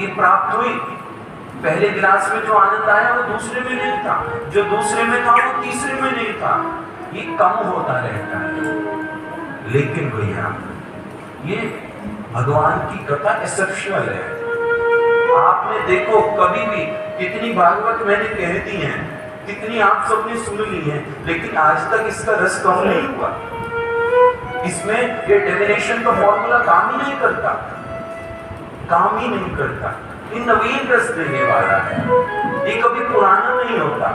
ये प्राप्त हुई। पहले गिलास में जो आनंद आया वो दूसरे में नहीं था, जो दूसरे में था वो तीसरे में नहीं था। ये कम होता रहता है। लेकिन भैया ये भगवान की कथा एक्सेप्शनल है। आपने देखो कभी भी कितनी भागवत मैंने कह दी है, कितनी आप सबने सुन ली है, लेकिन आज तक इसका रस कम नहीं हुआ। इसमें ये डेफिनेशन का फॉर्मूला काम ही नहीं करता, काम ही नहीं करता। ये नवीन रस देने वाला है, ये कभी पुराना नहीं होता,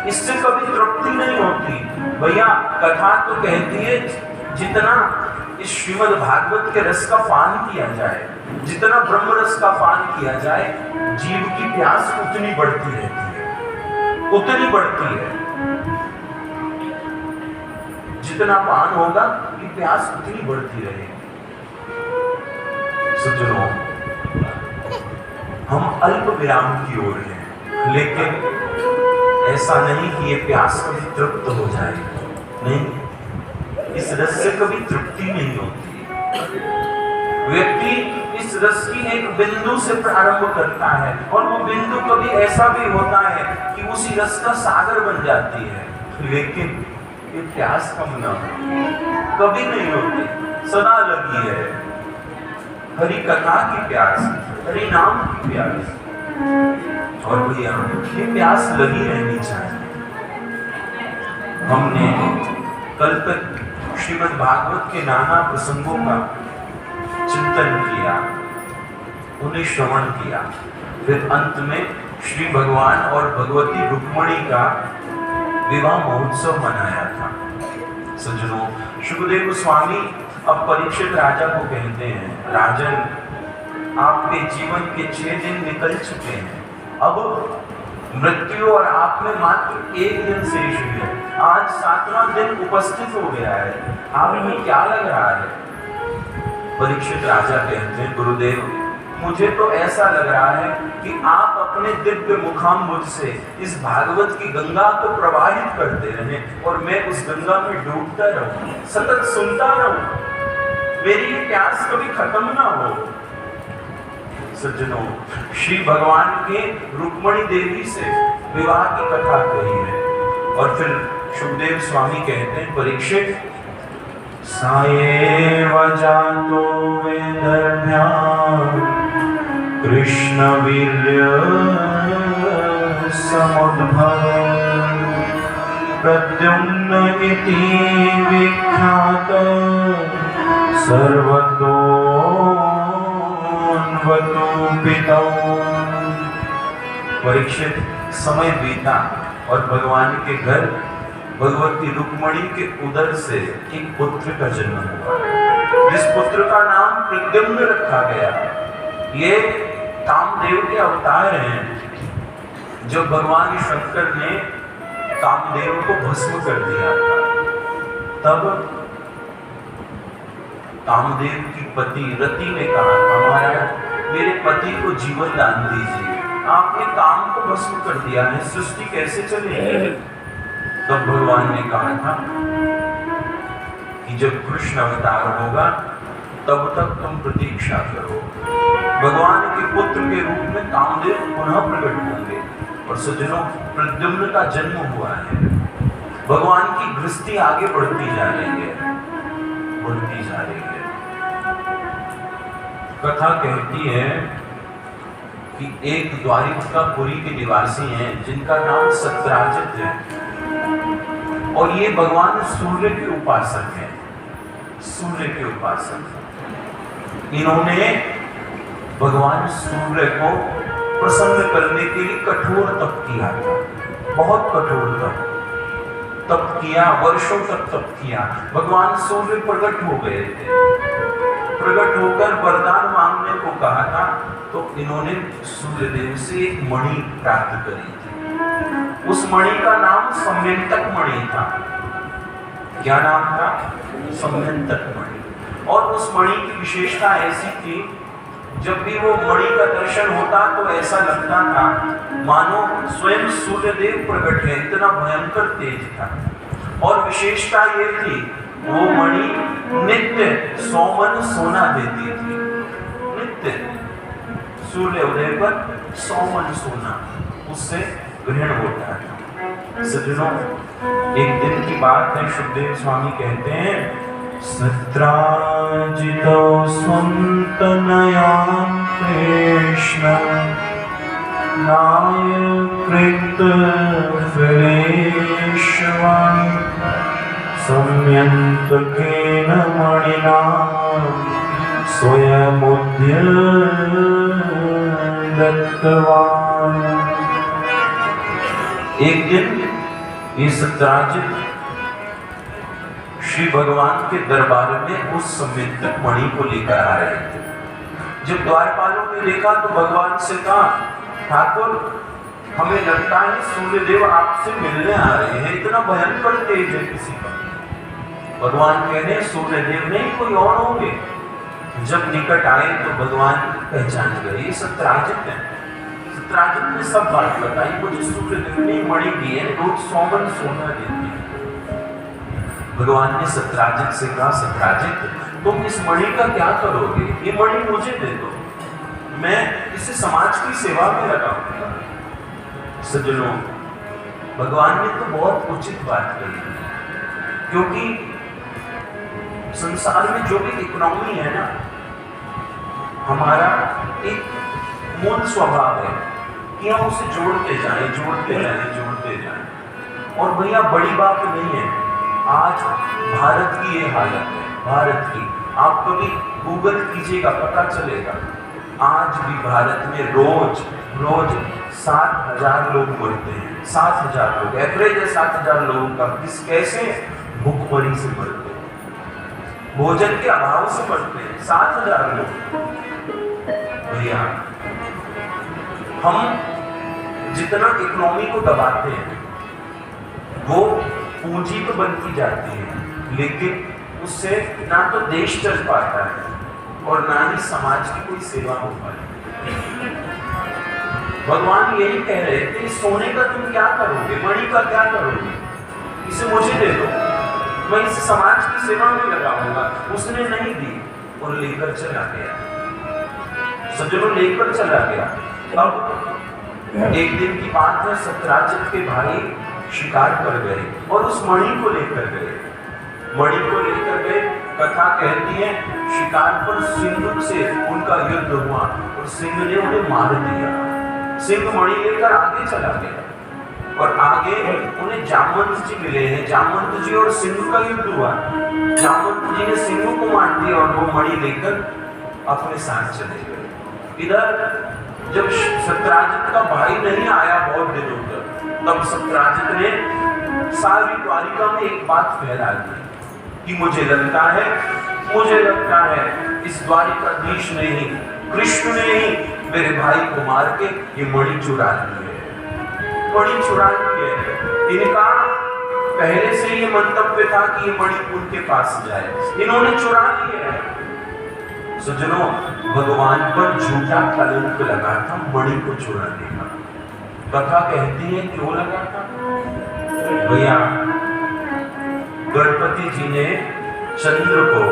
इससे कभी तृप्ति नहीं होती। भैया कथा तो कहती है जितना इस श्रीमद् भागवत के रस का पान किया जाए, जितना ब्रह्म रस का पान किया जाए, जीव की प्यास उतनी बढ़ती रहती है, उतनी बढ़ती है। जितना पान होगा ये प्यास उतनी बढ़ती रहेगी। सज्जनों, हम अल्प विराम की ओर हैं, लेकिन ऐसा नहीं कि ये प्यास कभी तृप्त हो जाएगी। नहीं, इस रस से कभी तृप्ति नहीं होती। व्यक्ति इस रस की एक बिंदु से प्रारंभ करता है और वो बिंदु कभी ऐसा भी होता है कि उसी रस का सागर बन जाती है, लेकिन ये प्यास कम न कभी नहीं होती, सदा लगी है। हरि कथा की प्यास, हरि नाम की प्यास, और भैया ये प्यास लगी रहनी चाहिए। हमने कल तक श्रीमद् भागवत के नाना प्रसंगों का चिंतन किया, उन्हें श्रवण किया, फिर अंत में श्री भगवान और भगवती रुक्मिणी का विवाह महोत्सव मनाया था। सज्जनों, शुकदेव गोस्वामी अब परीक्षित राजा को कहते हैं, राजन, आपके जीवन के 6 दिन निकल चुके हैं, अब मृत्यु और आप में मात्र 1 दिन शेष है। आज 7वां दिन उपस्थित हो गया है, आपको क्या लग रहा है? परीक्षित राजा कहते हैं, गुरुदेव, मुझे तो ऐसा लग रहा है कि आप अपने दिव्य मुखाम्बुज से इस भागवत की गंगा को प्रवाहित करते रहें और मैं उस गंगा में डूबता रहूं, सतत सुनता रहूं, मेरी ये प्यास कभी खत्म ना हो। सज्जनों, श्री भगवान के रुक्मिणी देवी से विवाह की कथा कही है और फिर शुकदेव स्वामी कहते हैं, परीक्षित, सायेव जातो वैदर्भ्या कृष्ण वीर्य समुद्भव प्रद्युम्न इति विख्यात सर्वतो परीक्षित, समय बीता और भगवान के घर भगवती रुक्मिणी के उदर से एक पुत्र का जन्म हुआ, जिस पुत्र का नाम प्रद्युम्न रखा गया। ये कामदेव के अवतार हैं। जब भगवान शंकर ने कामदेव को भस्म कर दिया था, तब कामदेव की पति रति ने कहा, महाराज, मेरे पति को जीवन दान दीजिए, आपने काम को भस्म कर दिया है, सृष्टि कैसे चलेगी? तब भगवान ने कहा था कि जब कृष्ण अवतार होगा तब तक तुम प्रतीक्षा करो। भगवान के पुत्र के रूप में कामदेव पुनः प्रकट होंगे और सज्जनों, प्रद्युम्न का जन्म हुआ है। भगवान की गृहस्थी आगे बढ़ती जा रही है, बढ़ती जा रही है। कथा कहती है कि एक द्वारिकापुरी के निवासी हैं जिनका नाम सत्राजित है और ये भगवान सूर्य के उपासक हैं, सूर्य के उपासक। इन्होंने भगवान सूर्य को प्रसन्न करने के लिए कठोर तप किया था, बहुत कठोर तप किया, वर्षों तक तप किया। भगवान सूर्य प्रकट हो गए थे, प्रकट होकर वरदान मांगने को कहा था, तो इन्होंने सूर्यदेव से एक मणि प्राप्त करी थी। उस मणि का नाम सम्यंतक मणि था। क्या नाम था? सम्यंतक मणि। और उस मणि की विशेषता ऐसी थी, जब भी वो मणि का दर्शन होता तो ऐसा लगता था मानो स्वयं सूर्यदेव प्रकट है, इतना भयंकर तेज था। और विशेषता ये थी, वो मणि नित्य 100 मन सोना देती थी, नित्य सूर्य उदय पर 100 मन सोना उससे ग्रहण होता है। सज्जनों, एक दिन की बात है, सुखदेव स्वामी कहते हैं, सत्राजितो स्वन्तनया कृष्ण नायकृत फिलेश्वर संयन्तकेन मणिना स्वयमुद्य दत्तवान्। एक दिन ये सत्राजित श्री भगवान के दरबार में उस संयंत्रक मणि को लेकर आ रहे थे। जब द्वारपालों ने देखा तो भगवान से कहा, ठाकुर हमें लगता है सूर्यदेव आपसे मिलने आ रहे हैं, इतना भयंकर तेज है किसी का। भगवान कह रहे सूर्यदेव नहीं कोई और होंगे। जब निकट आए तो भगवान पहचान गए, ये सत्राजित है। सत्राजित ने सब बात बताई, मुझे सूर्यदेव ने मणि दी है, रोज 100 मन सोना देते हैं। भगवान ने सत्राजित से कहा, सत्राजित तुम इस मणि का क्या करोगे? ये मणि मुझे दे दो, मैं इसे समाज की सेवा में लगाऊंगा। सज्जनों, भगवान ने तो बहुत उचित बात कही, क्योंकि संसार में जो भी इकोनॉमी है ना, हमारा एक मूल स्वभाव है कि हम उसे जोड़ते जाएं। और भैया बड़ी बात नहीं है, आज भारत की ये हालत है, भारत की। आप कभी गूगल कीजिएगा, पता चलेगा आज भी भारत में रोज 7,000 लोग मरते हैं। 7,000 लोग, एवरेज है 7,000 लोगों का। कैसे? भूखमरी से मरते हैं, भोजन के अभाव से मरते हैं 7,000 लोग। भैया हम जितना इकोनॉमी को दबाते हैं वो पूंजी तो बनती जाती है, लेकिन उससे ना तो देश चल पाता है और ना ही समाज की कोई सेवा हो पाती। भगवान यही कह रहे थे, सोने का तुम क्या करोगे, मणि का क्या करोगे, इसे मुझे दे दो, मैं इसे समाज की सेवा में लगाऊंगा। उसने नहीं दी और लेकर चला गया। सज्जनों, लेकर चला गया। अब एक दिन की बात है, सत्राजित के भाई शिकार पर गए और उस मणि को लेकर गए। कथा कहती है शिकार पर सिंह से उनका युद्ध हुआ और सिंह ने उन्हें मार दिया। सिंह मणि लेकर आगे चला गया और आगे उन्हें जामवंत जी मिले हैं। जामवंत जी और सिंह का युद्ध हुआ। जामवंत जी ने सिंह को मार दिया और वो मणि लेकर अपने साथ चले गए। इधर जब सत्राजित का भाई नहीं आया बहुत दिनों तक, तब सत्राजित ने सारी द्वारिका में एक बात फैला दी कि मुझे लगता है इस द्वारिकाधीश ने ही, कृष्ण ने ही मेरे भाई को मार के ये मणि चुरा ली है। इनका पहले से ये मंतव्य था कि ये मणि उनके पास जाए, इन्होंने चुरा ली है। सज्जनों, भगवान पर झूठा कलंक लगा था मणि को चुराने का। कथा कहती है क्यों लगा था? भैया, गणपति जी ने चंद्र को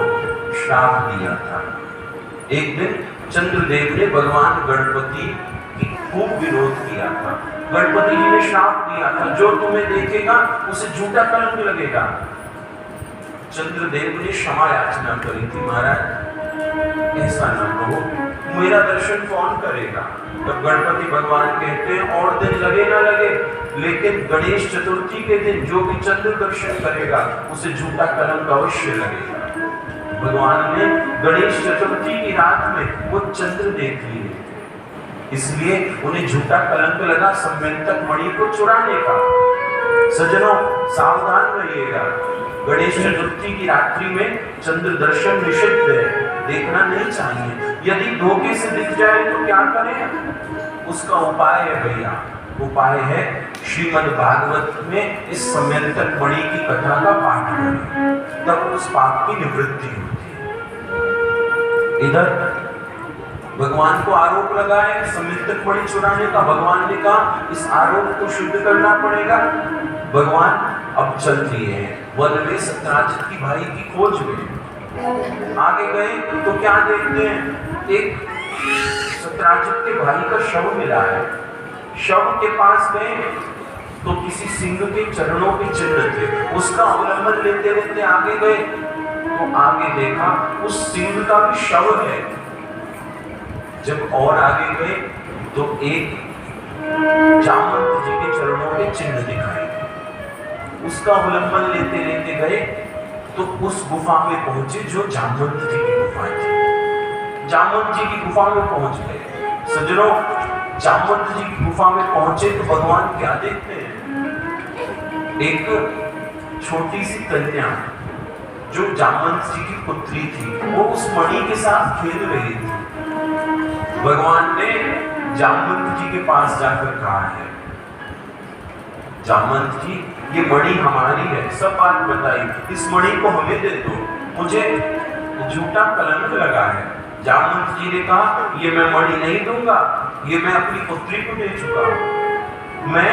श्राप दिया था। एक दिन चंद्रदेव ने भगवान गणपति की खूब विरोध किया था। गणपति जी ने श्राप दिया था, जो तुम्हें देखेगा उसे झूठा कलंक लगेगा। चंद्रदेव ने क्षमा याचना करी थी, महाराज ऐसा न कहो, मेरा दर्शन कौन करेगा? तब गणपति भगवान कहते हैं और दिन लगे ना लगे, लेकिन गणेश चतुर्थी के दिन जो भी चंद्र दर्शन करेगा उसे झूठा कलंक अवश्य लगेगा। भगवान ने गणेश चतुर्थी की रात में वो चंद्र देख लिए, इसलिए उन्हें झूठा कलंक लगा संयंत्रक मणि को चुराने का। सज्जनों, सावधान रहिएगा, गणेश चतुर्थी की रात्रि में चंद्र दर्शन निषिद्ध है, देखना नहीं चाहिए। यदि धोखे से दिख जाए तो क्या करें? उसका उपाय है भैया, उपाय है श्रीमद् भागवत में इस संयंत्रक मणि की कथा का पाठ करें, तब उस पाप की निवृत्ति होती है। इधर भगवान को आरोप लगा है संयंत्रक मणि चुराने का। भगवान ने कहा इस आरोप को शुद्ध करना पड़ेगा। भगवान अब चल दिए वन में सत्राजित की भाई की खोज में। आगे गए तो क्या देखते हैं, एक सत्राजित के भाई का शव मिला है। शव के पास गए तो किसी सिंह के चरणों के चिन्ह थे। उसका अवलंबन लेते लेते आगे गए तो आगे देखा उस सिंह का भी शव है। जब और आगे गए तो एक जामवंत जी के चरणों के चिन्ह दिखाई दे। उसका अवलंबन लेते लेते गए तो उस गुफा में पहुंचे जो जामवंत जी की गुफा थी। जामवंत जी की गुफा में पहुंच गए। सज्जनों, जामवंत जी की गुफा में पहुंचे तो भगवान क्या देखते हैं? एक छोटी सी कन्या जो जामवंत जी की पुत्री थी, वो उस मणि के साथ खेल रही थी। भगवान ने जामवंत जी के पास जाकर कहा है, जामवंत जी, ये मणि हमारी है, सब बात बताई, इस मणि को हमें दे दो, मुझे झूठा कलंक लगा है। जामवंत जी ने कहा, ये मैं मणि नहीं दूंगा, ये मैं अपनी पुत्री को दे चुका हूं, मैं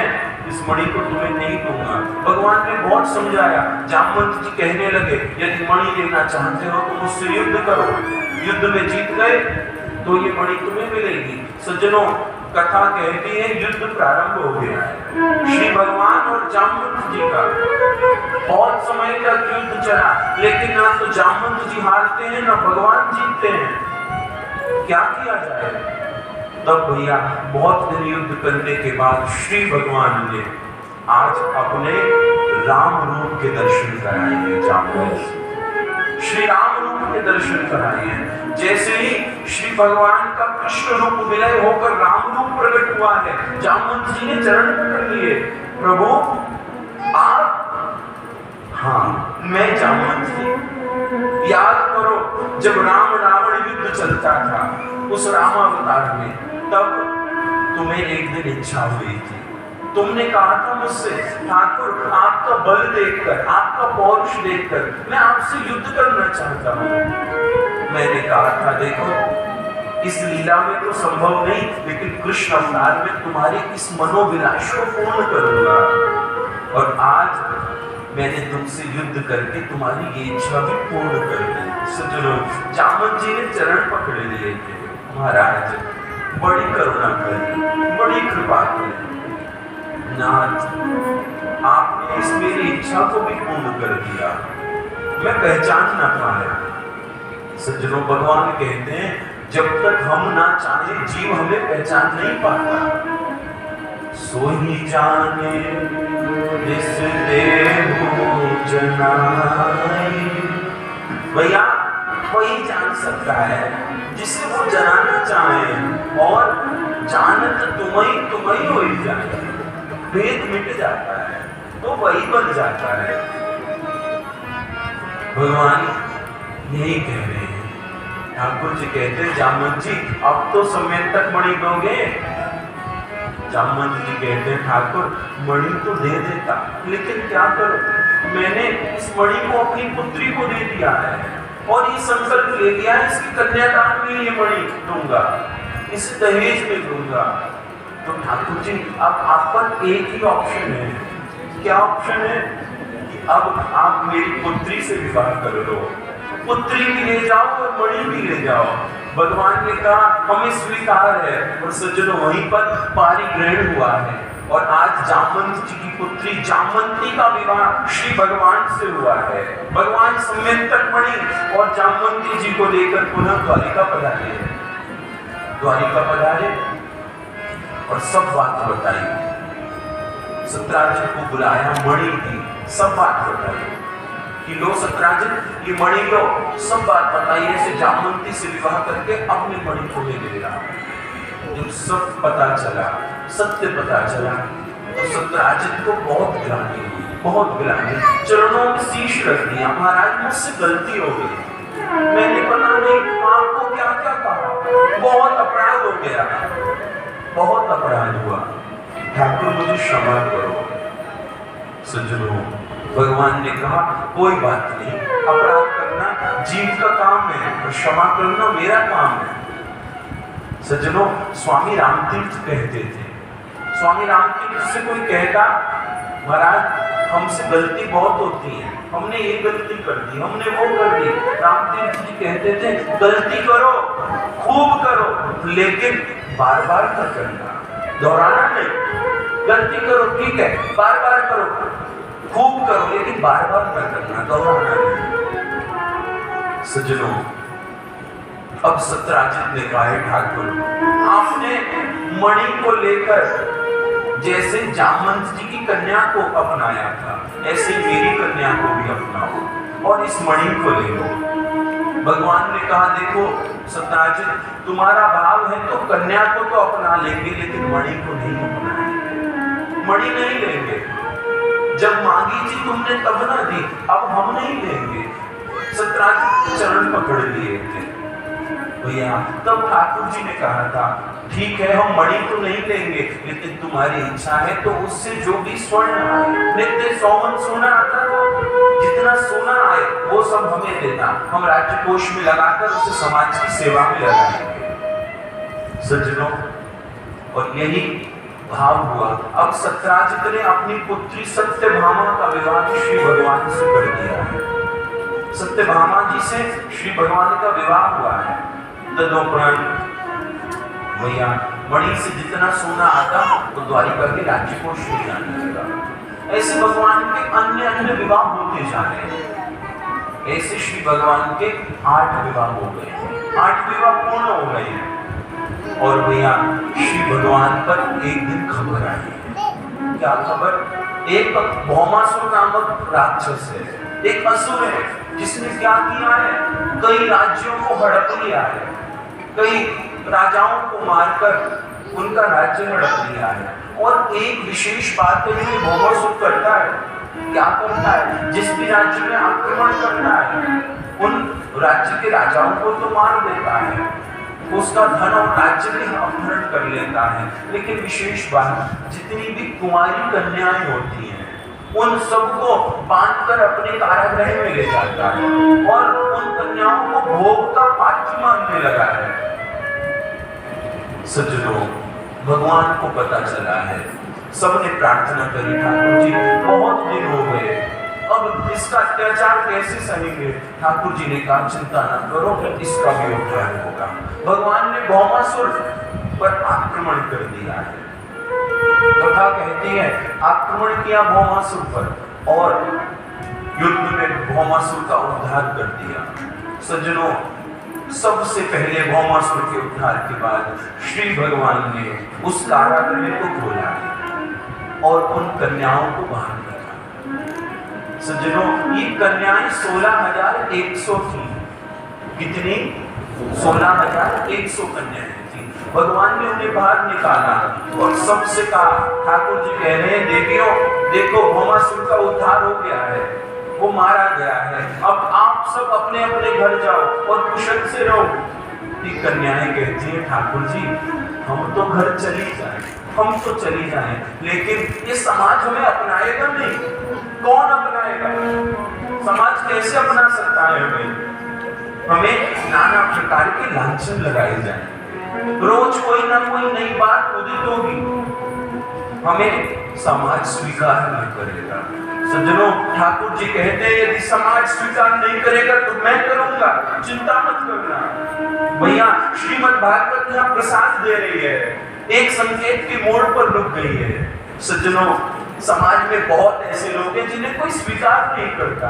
इस मणि को तुम्हें नहीं दूंगा। भगवान ने बहुत समझाया। जामवंत जी कहने लगे, यदि मणि लेना चाहते हो तो मुझसे युद्ध करो, युद्ध में जीत गए तो ये मणि तुम्हें मिलेगी। सज्जनों, कथा कहती है युद्ध प्रारंभ हो गया है। श्री भगवान और जामवंत जी का बहुत समय तक युद्ध चला, लेकिन ना तो जामवंत जी हारते हैं ना भगवान जीतते हैं। क्या किया जाए? तब भैया बहुत दिन युद्ध करने के बाद श्री भगवान ने आज अपने राम रूप के दर्शन कराए हैं। जामवंत श्री राम रूप के दर्शन कराए हैं। जैसे ही श्री भगवान का कृष्ण रूप विलय होकर राम रूप प्रकट हुआ है, जामवंत जी ने चरण पकड़ लिए, प्रभु आप? हाँ, मैं जामवंत जी। याद करो जब राम रावण युद्ध चलता था उस रामावतार में, तब तुम्हें एक दिन इच्छा हुई थी, तुमने कहा था मुझसे, ठाकुर आपका बल देखकर, आपका पौरुष देखकर मैं आपसे युद्ध करना चाहता हूं। मैंने कहा था, देखो इस लीला में तो संभव नहीं, लेकिन कृष्ण अवतार में तुम्हारी इस मनोविलास को पूर्ण करूंगा। और आज मैंने तुमसे युद्ध करके तुम्हारी ये इच्छा भी पूर्ण कर दी। सज्जनों, जामवंत जी ने चरण पकड़ लिए थे, महाराज बड़ी करुणा करी, बड़ी कृपा करी, नाथ आपने इस मेरी इच्छा को भी पूर्ण कर दिया, मैं पहचान ना पाया। सज्जनों, भगवान कहते हैं जब तक हम ना चाहे जीव हमें पहचान नहीं पाता। सो ही जाने जिस देहु जनाई, भैया वही जान सकता है जिसे वो जनाना चाहे, और जानत तुम्हें हो ही जाए, भेद मिट जाता है तो वही बन जाता है। भगवान यही कह रहे हैं। ठाकुर जी कहते हैं, जामवंत जी अब तो समय तक मणि दोगे? जामवंत जी कहते हैं, ठाकुर मणि तो दे देता, लेकिन क्या करो, मैंने इस मणि को अपनी पुत्री को दे दिया है और ये संकल्प ले लिया है इसकी कन्यादान में ये मणि दूंगा, इसे दहेज में दूंगा। तो ठाकुर जी अब आप पर एक ही ऑप्शन है। क्या ऑप्शन है? कि अब आप मेरी पुत्री से विवाह कर लो, पुत्री भी ले जाओ और मणि भी ले जाओ। भगवान ने कहा हमें स्वीकार है, और सज्जनों वहीं पर पारिग्रहण हुआ है। और आज जामवंत जी की पुत्री जामवंती का विवाह श्री भगवान से हुआ है। भगवान सम्यक्तक मणि और जामवंती जी को लेकर पुनः द्वारिका पधारे, द्वारिका पधारे और सब बात बताई। सत्राजित को बुलाया, मणि दी, सब बात बताई कि लो सत्राजित ये मणि लो, सब बात बताई। ऐसे जामवंती से विवाह करके अपने मणि को ले लिया। जब सब पता चला, सत्य पता चला, तो सत्राजित को बहुत ग्लानि हुई, बहुत ग्लानि। चरणों में शीश रख दिया, महाराज मुझसे गलती हो गई, मैंने पता नहीं आपको क्या क्या कहा, बहुत अपराध हो गया, बहुत अपराध हुआ, ठाकुर मुझे क्षमा करो। सज्जनों, भगवान ने कहा कोई बात नहीं, अपराध करना जीव का काम है और क्षमा करना मेरा काम है। सज्जनों, स्वामी रामतीर्थ कहते थे, स्वामी रामतीर्थ से कोई कहता महाराज हमसे गलती बहुत होती है, हमने ये गलती कर दी, हमने वो कर दी। रामतीर्थ जी कहते थे गलती करो, खूब करो, लेकिन बार बार न करना, दोहराना नहीं। गलती करो ठीक है, बार बार करो, खूब करो, लेकिन बार बार न करना, दोहराना नहीं। सज्जनों, अब सत्यराजित ने कहा है ठाकुर, आपने मणि को लेकर जैसे जामवंत जी की कन्या को अपनाया था, ऐसे मेरी कन्या को भी अपनाओ और इस मणि को ले लो। भगवान ने कहा देखो सत्यराजित, तुम्हारा भाव है तो कन्या को तो अपना लेंगे, लेकिन मणि को नहीं अपनाएंगे, मणि नहीं लेंगे। जब मांगी थी तुमने तब ना दी, अब हम नहीं लेंगे। सत्यराजित चरण पकड़ लिए थे भैया। तब ठाकुर जी ने कहा था ठीक है, हम मणि तो नहीं लेंगे, लेकिन तुम्हारी इच्छा है तो उससे जो भी स्वर्ण आए, नित्य 100 सोना आता था, जितना सोना आए वो सब हमें देना, हम राज्य कोष में लगाकर उसे समाज की सेवा में लगाएंगे। सज्जनों, और यही भाव हुआ। अब सत्यराजित ने अपनी पुत्री सत्यभामा का विवाह श्री भगवान से कर दिया है। सत्यभामा जी से श्री भगवान का विवाह हुआ है। तदोपरांत भैया मणि से जितना सोना आता तो द्वारिका के राज्य कोष में जाने लगा। ऐसे भगवान के अन्य अन्य विवाह होते जा रहे हैं। ऐसे श्री भगवान के 8 विवाह हो गए, 8 विवाह पूर्ण हो गए हैं। और भैया श्री भगवान पर एक दिन खबर आई है। क्या खबर? एक भौमासुर नामक राक्षस है, एक असुर है, जिसने क्या किया है, कई राज्यों को हड़प लिया है, कई राजाओं को मारकर उनका राज्य हड़प लिया है। और एक विशेष बात है जो भौमासुर करता है, क्या करता है, जिस भी राज्य में आक्रमण करता है उन राज्य के राजाओं को तो मार देता है, उसका धन और राज्य भी अपहरण कर लेता है। लेकिन विशेष बात, जितनी भी कुमारी कन्याएं होती हैं उन सबको बांधकर अपने कारागृह में ले जाता है और उन कन्याओं को भोग का पात्र मानने लगा है। सज्जनों, भगवान को पता चला है, सबने प्रार्थना करी ठाकुर जी बहुत दिन हो गए, अब इसका अत्याचार कैसे सहेंगे। ठाकुर जी ने कहा चिंता न करो, इसका भी उद्धार होगा। भगवान ने भौमासुर पर आक्रमण कर दिया है। कथा कहती है आक्रमण किया भौमासुर पर और युद्ध में भौमासुर का उद्धार कर दिया। सज्जनों, सबसे पहले भौमासुर के उद्धार के बाद श्री भगवान ने उस कारागृह को खोला और उन कन्याओं को बाहर निकाला। सज्जनों, ये कन्याएं 16,100 थी। कितनी? 16,100 कन्याएं थी। भगवान ने उन्हें बाहर निकाला और सबसे कहा, ठाकुर जी कह रहे हैं देवियों देखो भौमासुर का उद्धार हो गया है, वो मारा गया है, अब आप सब अपने अपने घर जाओ और कुशल से रहो। ये कन्याएं कहती हैं ठाकुर जी हम तो घर चली जाएं, हम तो चली जाएं, लेकिन ये समाज हमें अपनाएगा नहीं। कौन अपनाएगा? समाज कैसे अपना सकता है हमें? हमें नाना प्रकार के लांछन लगाए जाएंगे, रोज कोई ना कोई नई बात उदित होगी, हमें समाज स्वीकार नहीं करेगा। सज्जनों, ठाकुर जी कहते हैं यदि समाज स्वीकार नहीं करेगा तो मैं करूंगा, चिंता मत करना। भैया श्रीमद् भागवत यहाँ प्रसाद दे रही है, एक संकेत के मोड़ पर रुक गई है। सज्जनों, समाज में बहुत ऐसे लोग हैं जिन्हें कोई स्वीकार नहीं करता,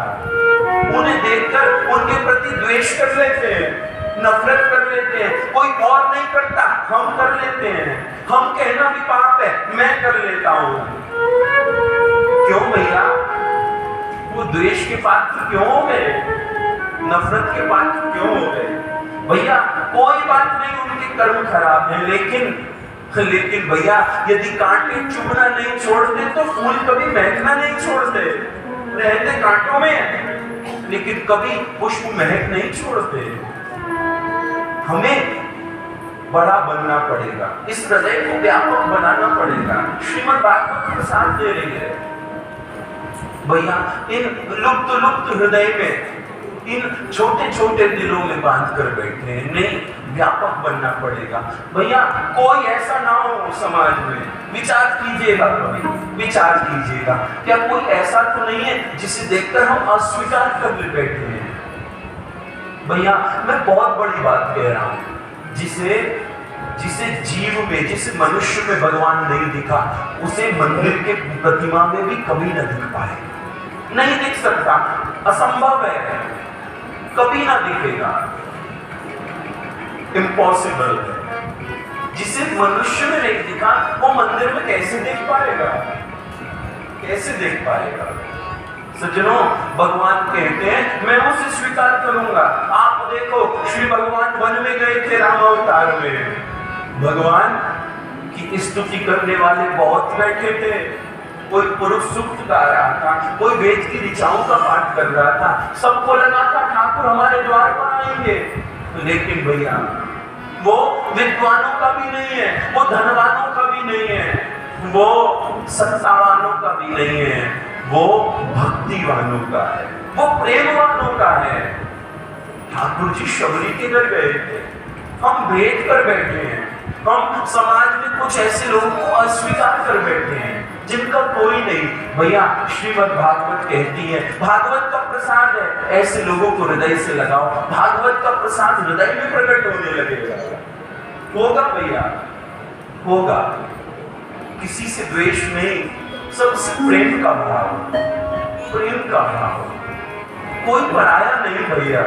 उन्हें देखकर उनके प्रति द्वेष कर लेते हैं, नफरत कर लेते हैं। कोई और नहीं करता, हम कर लेते हैं, हम कहना भी पाप है, मैं कर लेता हूं। क्यों भैया? वो द्वेष के पात्र क्यों हो गए? नफरत के पात्र क्यों हो गए? भैया कोई बात नहीं, उनके कर्म खराब है, लेकिन भैया यदि कांटे चुभना नहीं छोड़ते तो फूल कभी महकना नहीं छोड़ते। रहते कांटों में लेकिन कभी पुष्प महक नहीं छोड़ते। हमें बड़ा बनना पड़ेगा, इस हृदय को व्यापक बनाना पड़ेगा। श्रीमद् भागवत प्रसाद दे रही है भैया, इन लुप्त हृदय में, इन छोटे छोटे दिलों में बांध कर बैठे हैं। नहीं, व्यापक बनना पड़ेगा। भैया कोई ऐसा ना हो समाज में, विचार कीजिएगा, कभी विचार कीजिएगा, क्या कोई ऐसा तो नहीं है जिसे देखकर हम अस्वीकार कर बैठे हैं? भैया मैं बहुत बड़ी बात कह रहा हूं, जिसे जीव में, जिसे मनुष्य में भगवान नहीं दिखा, उसे मंदिर के प्रतिमा में भी कभी न दिख पाए, नहीं दिख सकता, असंभव है, कभी ना दिखेगा, इम्पॉसिबल है। जिसे मनुष्य में नहीं दिखा वो मंदिर में कैसे देख पाएगा, कैसे देख पाएगा? सज्जनों, भगवान कहते हैं मैं उसे स्वीकार करूंगा। आप देखो, श्री भगवान वन में गए थे राम अवतार में, भगवान की स्तुति करने वाले बहुत बैठे थे, कोई पुरुष सूक्त गा रहा था, कोई वेद की ऋचाओं का पाठ कर रहा था, सबको लगा था ठाकुर हमारे द्वार पर आएंगे। लेकिन भैया वो विद्वानों का भी नहीं है, वो धनवानों का भी नहीं है, वो सत्तावानों का भी नहीं है, वो भक्तिवानों का है, वो प्रेमवानों का है। ठाकुर जी शबरी के घर गए थे, हम भेद कर बैठे हैं, हम समाज में कुछ ऐसे लोगों को अस्वीकार कर बैठे हैं जिनका कोई नहीं। भैया श्रीमद् भागवत कहती है, भागवत का प्रसाद है, ऐसे लोगों को हृदय से लगाओ, भागवत का प्रसाद हृदय में प्रकट होने लगेगा। होगा भैया, होगा, किसी से द्वेष नहीं, सबसे प्रेम का भाव, प्रेम का भाव, कोई पराया नहीं भैया।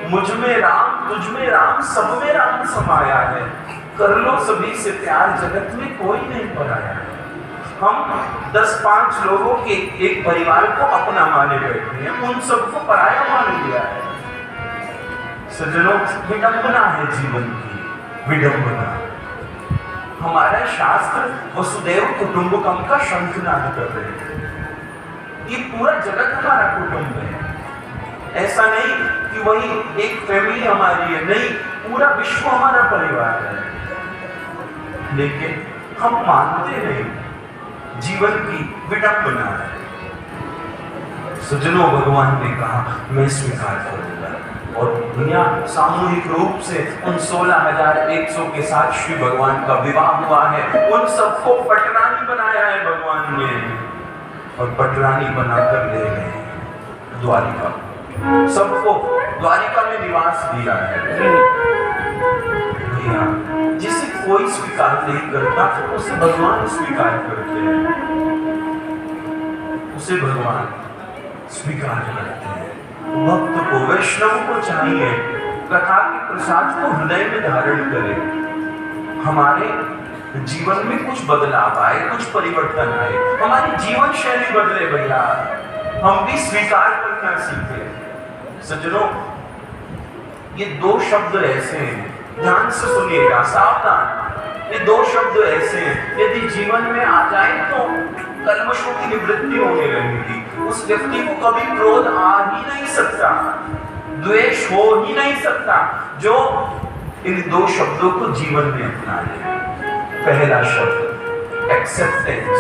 मुझ में राम, तुझ में राम, सब में राम समाया है, कर लो सभी से प्यार, जगत में कोई नहीं पराया है। हम 10-5 लोगों के एक परिवार को अपना माने बैठे हैं, उन सबको पराया मान लिया है। सज्जनों, विडंबना है जीवन की, विडंबना। हमारा शास्त्र वसुदेव कुटुंबकम का शंखनाद कर रहे हैं, ये पूरा जगत हमारा कुटुंब है। ऐसा नहीं कि वही एक फैमिली हमारी है, नहीं, पूरा विश्व हमारा परिवार है। लेकिन हम मानते नहीं, जीवन की विडंबना है। सज्जनों, भगवान ने कहा मैं स्वीकार करूंगा, और दुनिया सामूहिक रूप से उन 16,100 के साथ श्री भगवान का विवाह हुआ है। उन सबको पटरानी बनाया है भगवान ने, और पटरानी बनाकर ले गए द्वारिका, सबको द्वारिका में निवास दिया है। जिसे कोई स्वीकार नहीं करता उसे भगवान स्वीकार करते हैं, उसे भगवान स्वीकार करते हैं। भक्त को, वैष्णव को चाहिए कथा के प्रसाद को हृदय में धारण करे, हमारे जीवन में कुछ बदलाव आए, कुछ परिवर्तन आए, हमारी जीवन शैली बदले भैया, हम भी स्वीकार करना सीखे। सज्जनों, ये 2 शब्द ऐसे हैं, ध्यान से सुनिएगा, सावधान। ये 2 शब्द ऐसे हैं, यदि जीवन में आ जाए तो कल्मशों की निवृत्ति होने लगेगी। उस व्यक्ति को कभी क्रोध आ ही नहीं सकता, द्वेष हो ही नहीं सकता, जो इन 2 शब्दों को जीवन में अपना ले। पहला शब्द एक्सेप्टेंस,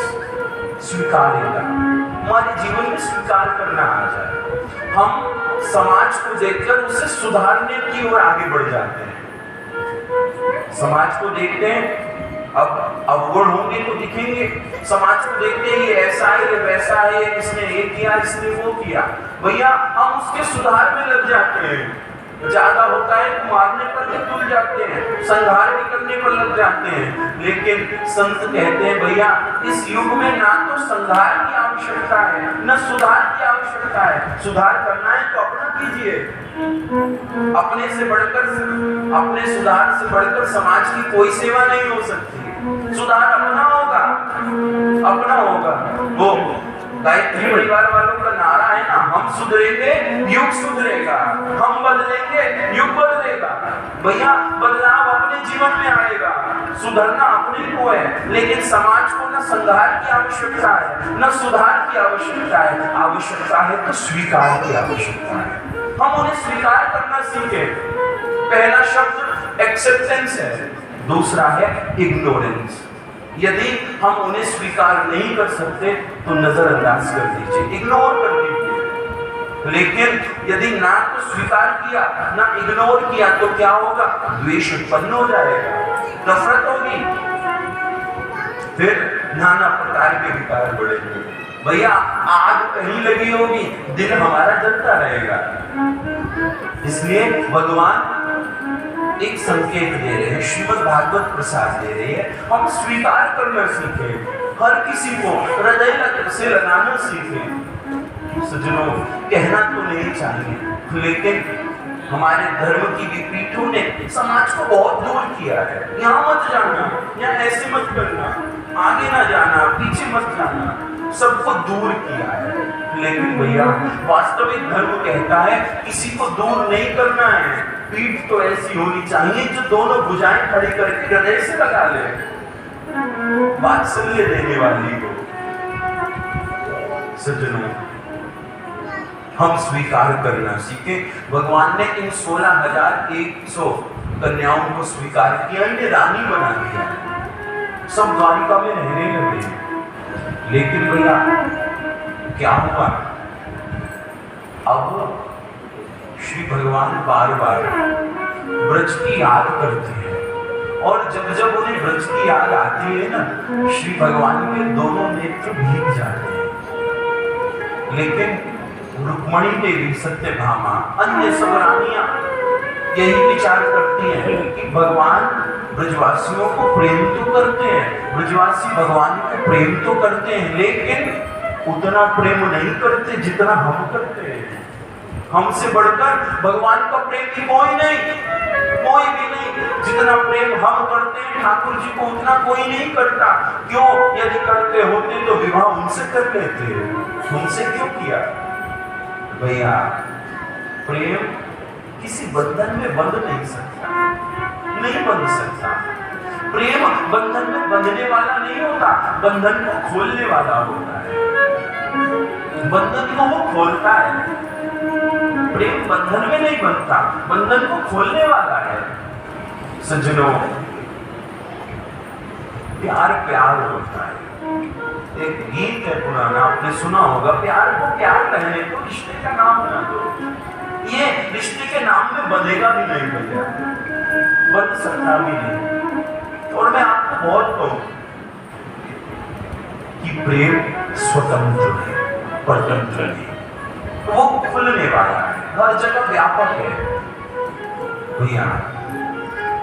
स्वीकारेगा, हमारे जीवन में स्वीकार करना आ जाए। हम समाज को देखकर उसे सुधारने की ओर आगे बढ़ जाते हैं। समाज को देखते हैं, अब अवगुण होंगे तो दिखेंगे, समाज को देखते हैं ये ऐसा है, ये वैसा है, इसने ये किया, इसने वो किया, भैया हम उसके सुधार में लग जाते हैं। ज्यादा होता है तो मारने पर भी तुल जाते हैं, संहार भी करने पर लग जाते हैं। लेकिन संत कहते हैं भैया, इस युग में ना तो संहार की आवश्यकता है, न सुधार की आवश्यकता है। सुधार करना है तो अपना कीजिए, अपने से बढ़कर, अपने सुधार से बढ़कर समाज की कोई सेवा नहीं हो सकती। सुधार अपना होगा, अपना होगा। वो गायत्री परिवार वालों का नारा है ना, हम सुधरेंगे युग सुधरेगा, हम बदलेंगे युग बदलेगा। भैया बदलाव अपने जीवन में आएगा, सुधरना अपने को है, लेकिन समाज को न संहार की आवश्यकता है, न सुधार की आवश्यकता है। आवश्यकता है तो स्वीकार की आवश्यकता है। हम उन्हें स्वीकार करना सीखे। पहला शब्द एक्सेप्टेंस है, दूसरा है इग्नोरेंस। यदि हम उन्हें स्वीकार नहीं कर सकते तो नजरअंदाज कर दीजिए, इग्नोर कर दीजिए, लेकिन यदि ना तो स्वीकार किया ना इग्नोर किया तो क्या होगा? द्वेष उत्पन्न हो जाएगा, नफरत होगी, फिर नाना प्रकार के विकार बढ़ेंगे। भैया आग कहीं लगी होगी, दिल हमारा जलता रहेगा। इसलिए भगवान एक संकेत दे रहे हैं, श्रीमद् भागवत प्रसाद दे रहे हैं, हम स्वीकार करना सीखें, हर किसी को हृदय से लगाना सीखें। सज्जनों, कहना तो नहीं चाहिए, लेकिन हमारे धर्म की विपरीतों ने समाज को बहुत दूर किया है। यहाँ मत जाना, यहाँ ऐसे मत करना, आगे ना जाना, पीछे मत जाना, सबको दूर किया है। लेकिन भैया वास्तविक धर्म कहता है किसी को दूर नहीं करना है, पीठ तो ऐसी होनी चाहिए जो दोनों भुजाएं खड़ी करके हृदय से लगा ले, वात्सल्य देने वाली हो। सज्जनों, हम स्वीकार करना सीखे। भगवान ने इन 16,100 कन्याओं को स्वीकार किया, इन्हें रानी बना दिया, सब द्वारिका में रहने लगे। लेकिन भैया क्या हुआ? अब श्री भगवान बार बार ब्रज की याद करते हैं, और जब जब उन्हें ब्रज की याद आती है ना, श्री भगवान के दोनों नेत्र भीग जाते हैं। लेकिन रुक्मणी देवी, सत्यभामा, अन्य सब रानियां यही विचार करती हैं कि भगवान ब्रजवासियों को प्रेम तो करते हैं, ब्रजवासी भगवान को प्रेम तो करते हैं, लेकिन उतना प्रेम नहीं करते जितना हम करते हैं। हमसे बढ़कर भगवान का प्रेम की कोई नहीं, कोई भी नहीं। जितना प्रेम हम करते हैं ठाकुर जी को, उतना कोई नहीं करता। क्यों? यदि करते होते तो विवाह उनसे कर लेते, हमसे क्यों किया? भैया प्रेम किसी बंधन में बंध नहीं सकता, नहीं बंध सकता। प्रेम बंधन में बंधने वाला नहीं होता, बंधन को खोलने वाला होता है। बंधन को वो खोलता है, प्रेम बंधन में नहीं बनता, बंधन को खोलने वाला है। सज्जनों, प्यार प्यार होता है। एक गीत है पुराना, आपने सुना होगा, प्यार को प्यार कहने दो, रिश्ते का नाम ना दो। ये रिश्ते के नाम में बंधेगा भी नहीं भैया, बंध सकता भी नहीं। और मैं आपको बहुत कहूं कि प्रेम स्वतंत्र है, परतंत्र नहीं, वो खुलने वाला है, हर जगह व्यापक है। भैया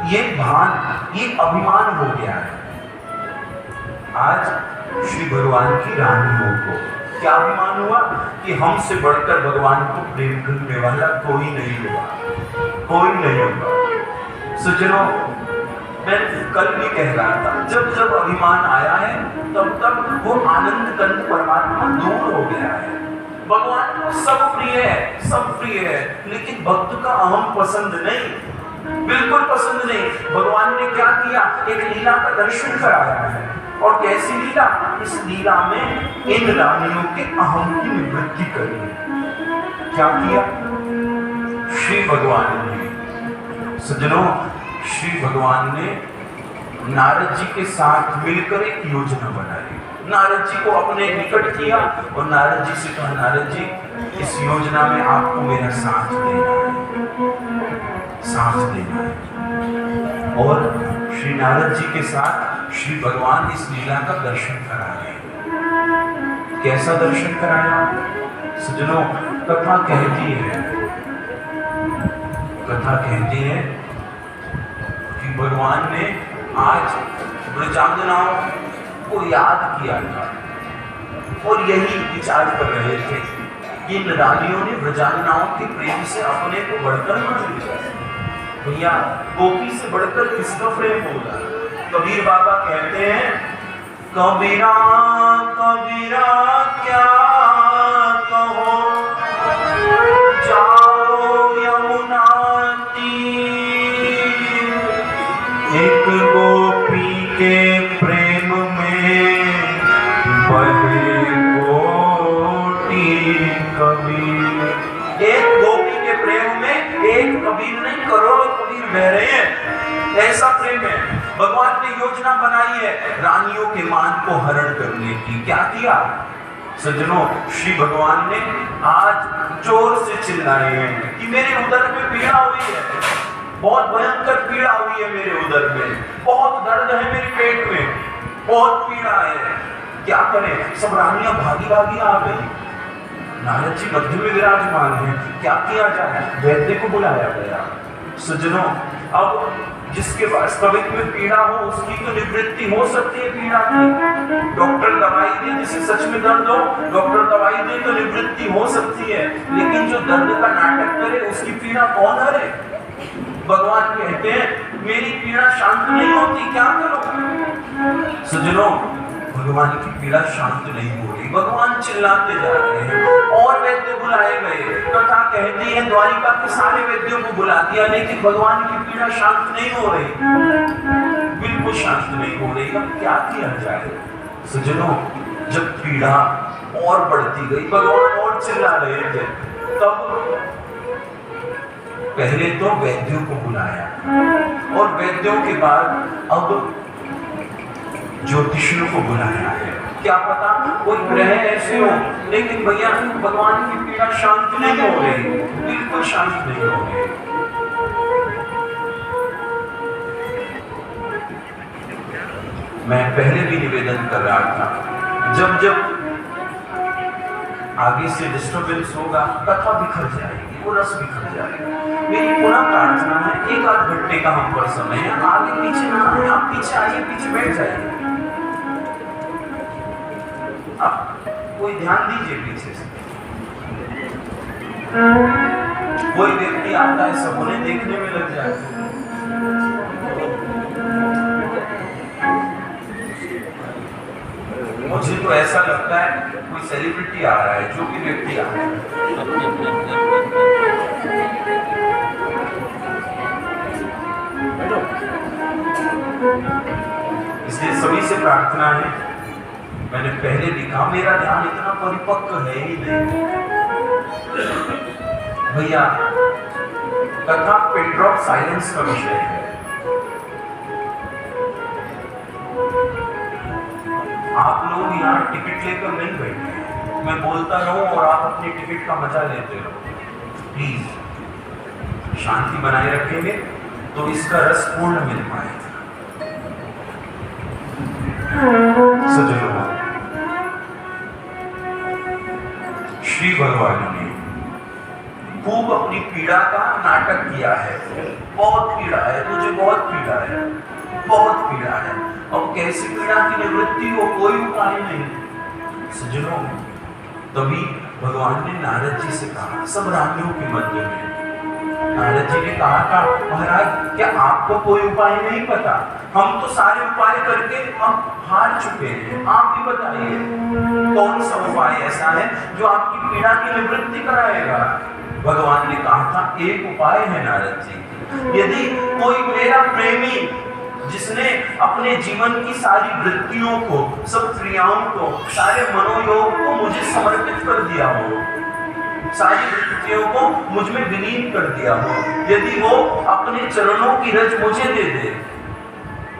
ये भान, ये अभिमान हो गया है आज श्री भगवान की रानियों को। क्या अभिमान हुआ कि हमसे बढ़कर भगवान को प्रेम करने वाला कोई नहीं हुआ, कोई नहीं हुआ। सज्जनों, मैं कल भी कह रहा था, जब जब अभिमान आया है तब तब वो आनंद कंद परमात्मा दूर हो गया है। भगवान को सब प्रिय है, सब प्रिय है, लेकिन भक्त का अहम पसंद नहीं, बिल्कुल पसंद नहीं। भगवान ने क्या किया? एक लीला का दर्शन कराया है। और कैसी लीला? इस लीला में इन रानियों के अहम की निवृत्ति करी। क्या किया श्री भगवान ने? सज्जनों, श्री भगवान ने नारद जी के साथ मिलकर एक योजना बनाई। नारद जी को अपने निकट किया और नारद जी से कहा, नारद जी इस योजना में आपको मेरा साथ देना है, साथ देना है। और श्री नारद जी के साथ श्री भगवान इस लीला का दर्शन करा रहे। कैसा दर्शन कराया? सज्जनों, कथा कहती है, कथा कहती है कि भगवान ने आज ब्रजांगनाओं को याद किया था और यही विचार कर रहे थे कि इन रानियों ने ब्रजांगनाओं के प्रेम से अपने को बढ़कर मान लिया। भैया गोपी से बढ़कर किसका प्रेम होगा? कबीर बाबा कहते हैं, कबीरा कबीरा क्या कहो, जाओ यमुना तीर, एक गोपी के प्रेम में बहे कोटि कबीर। एक गोपी के प्रेम में एक कबीर नहीं, करोड़ों कबीर बह रहे हैं। ऐसा प्रेम है। भगवान ने योजना बनाई है रानियों के मान को हरण करने की। क्या किया? सज्जनों, श्री भगवान ने आज जोर से चिल्लाए हैं कि मेरे उदर में पीड़ा हुई है, बहुत भयंकर पीड़ा हुई है मेरे उदर में, बहुत दर्द है मेरे पेट में, बहुत पीड़ा है, क्या करें। सब रानियां भागी भागी आ गई, नारद जी मध्य में विराजमान है, क्या किया जाए। वैद्य को बुलाया गया। सज्जनों, अब जिसके वास्तविक में पीड़ा हो उसकी तो निवृत्ति हो सकती है पीड़ा की। डॉक्टर दवाई दे, जिसे सच में दर्द हो, डॉक्टर दवाई दे तो निवृत्ति हो सकती है, लेकिन जो दर्द का नाटक करे उसकी पीड़ा कौन हरे। भगवान कहते हैं मेरी पीड़ा शांत नहीं होती, क्या करो। सज्जनों, भगवान की पीड़ा शांत नहीं हो रही, भगवान चिल्लाते जा रहे हैं और वैद्य बुलाए गए। कथा कहती है द्वारिका के सारे वैद्यों को बुला दिया, लेकिन भगवान की पीड़ा शांत नहीं हो रही, बिल्कुल शांत नहीं हो रही। अब क्या किया जाए। सज्जनों, जब पीड़ा और बढ़ती गई, भगवान और चिल्ला रहे थे, तब पहले तो वैद्यों को बुलाया और वैद्यों के बाद अब ज्योतिषियों को बुलाया है। क्या पता कोई ग्रह ऐसे हो, लेकिन भैया भगवान की पीड़ा शांत नहीं हो रही, बिल्कुल शांत नहीं हो रही। मैं पहले भी निवेदन कर रहा था, जब जब आगे से डिस्टर्बेंस होगा कथा बिखर जाएगी, वो रस बिखर जाएगा। मेरी पुनः प्रार्थना है, एक आध घंटे का हम पर समय है, आगे पीछे ना आए, आप पीछे आइए, पीछे बैठ जाइए। अब कोई ध्यान दीजिए पीछे से। कोई व्यक्ति आता है, सब उन्हें देखने में लग जाए। मुझे तो ऐसा लगता है कोई सेलिब्रिटी आ रहा है, जो भी व्यक्ति आ रहा है। इसलिए सभी से प्रार्थना है, मैंने पहले भी कहा मेरा ध्यान इतना परिपक्व है ही नहीं भैया। कथा पिन ड्रॉप साइलेंस का विषय है। आप लोग यहाँ टिकट लेकर नहीं बैठे, मैं बोलता रहूं और आप अपनी टिकट का मजा लेते रहो। प्लीज शांति बनाए रखेंगे तो इसका रस पूर्ण मिल पाएगा। सज्जनों, श्री भगवान ने खूब अपनी पीड़ा का नाटक किया है। बहुत पीड़ा है, तुझे बहुत पीड़ा है, बहुत पीड़ा है। अब कैसी पीड़ा की निवृत्ति हो, कोई उपाय नहीं। सज्जनों, तभी भगवान ने नारद जी से कहा, सब रानियों के मध्य में नारद जी ने कहा था, महाराज क्या आपको कोई उपाय नहीं पता? हम तो सारे उपाय करके हम हार चुके हैं, आप भी बताइए कौन सा उपाय ऐसा है जो आपकी पीड़ा की निवृत्ति कराएगा। भगवान ने कहा था, एक उपाय है नारद जी, यदि कोई मेरा प्रेमी जिसने अपने जीवन की सारी वृत्तियों को, सब क्रियाओं को, सारे मनोयोग को मुझे समर्पित कर दिया हो, सारी वृत्तियों को मुझ में विलीन कर दिया हो, यदि वो अपने चरणों की रज मुझे दे दे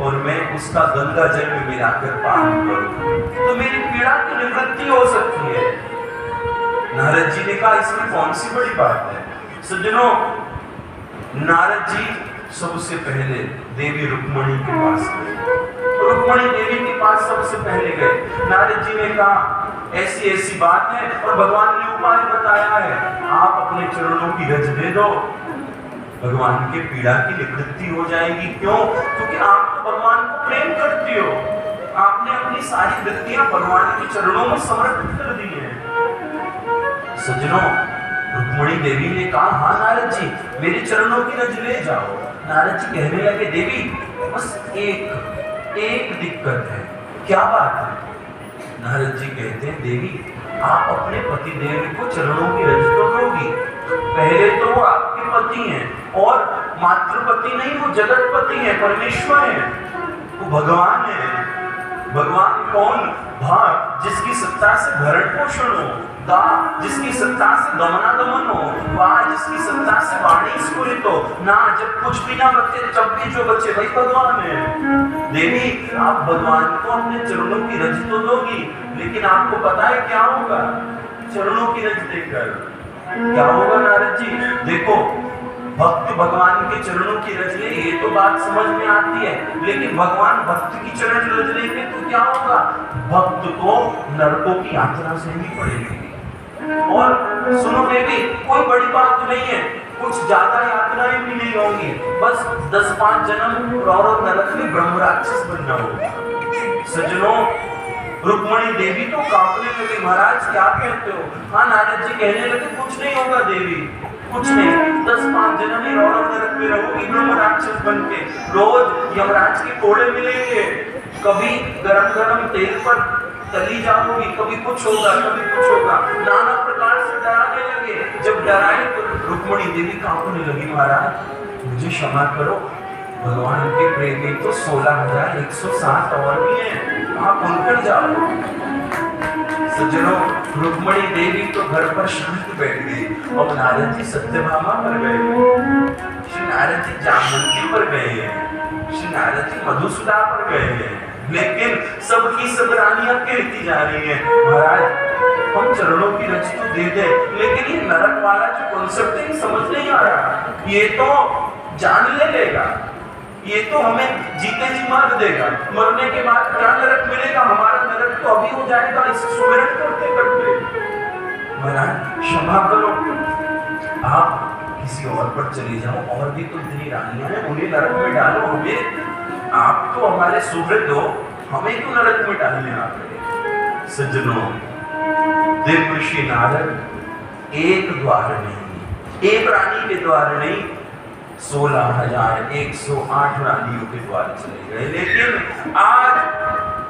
और मैं उसका गंगा जल में मिलाकर पान करूं, तो मेरी पीड़ा की निवृत्ति हो सकती है। नारद जी ने कहा, इसमें कौन सी बड़ी बात है। सज्जनों, नारद जी सबसे पहले देवी रुक्मणी के पास गए। रुक्मणी देवी के पास सबसे पहले गए। नारद जी ने कहा, ऐसी ऐसी बात है और भगवान ने उपाय बताया है, आप अपने चरणों की रज दे दो, भगवान के पीड़ा की निवृत्ति हो जाएगी। क्यों? क्योंकि आप तो भगवान को प्रेम करती हो, आपने अपनी सारी वृत्तियां भगवान के चरणों में समर्पित कर दी है। सज्जनों, रुक्मणी देवी ने कहा, हाँ नारद जी, मेरे चरणों की रज ले जाओ। नारद जी कहने लगे, देवी बस एक दिक्कत है। क्या बात है? नारद जी कहते हैं, देवी आप अपने पति देव को चरणों की रज तो दोगी, पहले तो वो आपके पति हैं और मातृपति नहीं, वो जगतपति है, परमेश्वर है, वो भगवान है। भगवान कौन? भा जिसकी सत्ता से भरण पोषण हो, गा जिसकी सत्ता से गमनागमन हो, वा जिसकी सत्ता से वाणी स्फुरित हो। ना जब कुछ भी ना बचे, जब भी जो बचे वही भगवान है। देवी आप भगवान को अपने चरणों की रज तो दोगी, लेकिन आपको पता है क्या होगा चरणों की रज देकर? क्या होगा नारद जी? देखो, भक्त भगवान के चरणों की रज ले, ये तो बात समझ में आती है, लेकिन भगवान भक्त की चरण रज लेंगे तो क्या होगा? भक्त को नरकों की यात्रा से नहीं पड़ेगी। और सुनो बेबी, कोई बड़ी बात नहीं है, कुछ ज्यादा यात्राएं भी नहीं होंगी, बस 10-5 जन्म रौरव नरक में ब्रह्म राक्षस बनना होगा। सज्जनों, रुक्मणी देवी तो कांपने लगी, महाराज क्या कहते हो? हाँ नारद जी कहने लगे, कुछ नहीं होगा देवी, कुछ नहीं, 10-5 जन्म ही रौरव नरक में रहोगी ब्रह्म राक्षस बन के। रोज यमराज के कोड़े मिलेंगे, कभी गरम गरम तेल पर तली जाओगी, कभी कुछ होगा, कभी कुछ होगा, नाना प्रकार से डराने लगे। जब डराए तो रुक्मणी देवी कांपने लगी, महाराज मुझे क्षमा करो, भगवान के प्रेमी तो 16,107 और भी हैं, आप उनकर जाओ। सज्जनों, रुक्मणी देवी तो घर पर शांत बैठ गई और नारद जी सत्यभामा पर गए, श्री नारद जी जामवंती पर गए हैं, श्री नारद जी मधुसूदन पर गए हैं, लेकिन सबकी सब रानियां कहती जा रही हैं, महाराज हम चरणों की रज तो दे दे, लेकिन ये नरक वाला जो कॉन्सेप्ट है समझ नहीं आ रहा, ये तो जान ले लेगा, ये तो हमें जीते जी मार देगा, मरने के बाद क्या नरक मिलेगा? हमारा नरक तो अभी हो जाएगा इसे सुमिरन करते करते। महाराज क्षमा करो, आप किसी और पर चले जाओ, और भी तो इतनी रानियां हैं, उन्हें नरक में डालो, हमें आप तो हमारे सुहृद हो, हमें क्यों नरक में डालने आप? सज्जनों, देव ऋषि नारद एक द्वार नहीं, एक रानी के द्वार नहीं, 16,108 रानियों के द्वार चले गए, लेकिन आज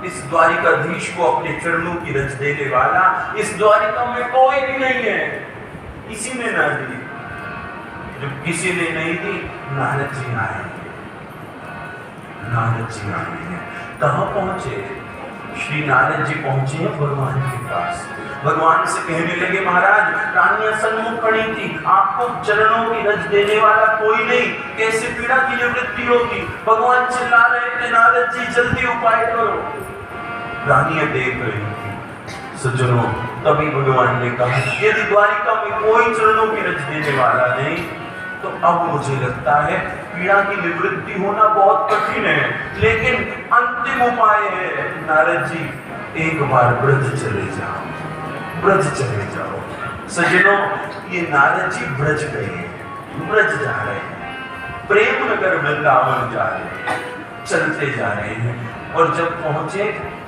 इस द्वारिकाधीश को अपने चरणों की रज देने वाला इस द्वारिका में कोई भी नहीं है, किसी ने ना दी। जब किसी ने नहीं दी, नारद जी आए, नारद जी आए हैं। कहाँ पहुंचे? श्री नारद जी पहुंचे हैं भगवान के पास, भगवान से कहने लगे, महाराज रानियां सन्मुख खड़ी थी, आपको चरणों की रज देने वाला कोई नहीं, कैसे पीड़ा की निवृत्ति होगी? भगवान चिल्ला रहे थे, नारद जी जल्दी उपाय करो। रानियां देख रही थी। सज्जनों, तभी भगवान ने कहा, यदि द्वारिका में कोई चरणों की रज देने वाला नहीं, तो अब मुझे लगता है पीड़ा की निवृत्ति होना बहुत कठिन है, लेकिन अंतिम उपाय है, नारद जी एक बार ब्रज चले जाओ, ब्रज चले जाओ। सज्जनों, ये नारद जी ब्रज गए हैं, ब्रज जा रहे हैं, प्रेम नगर वृंदावन जा रहे हैं, चलते जा रहे हैं, और जब पहुंचे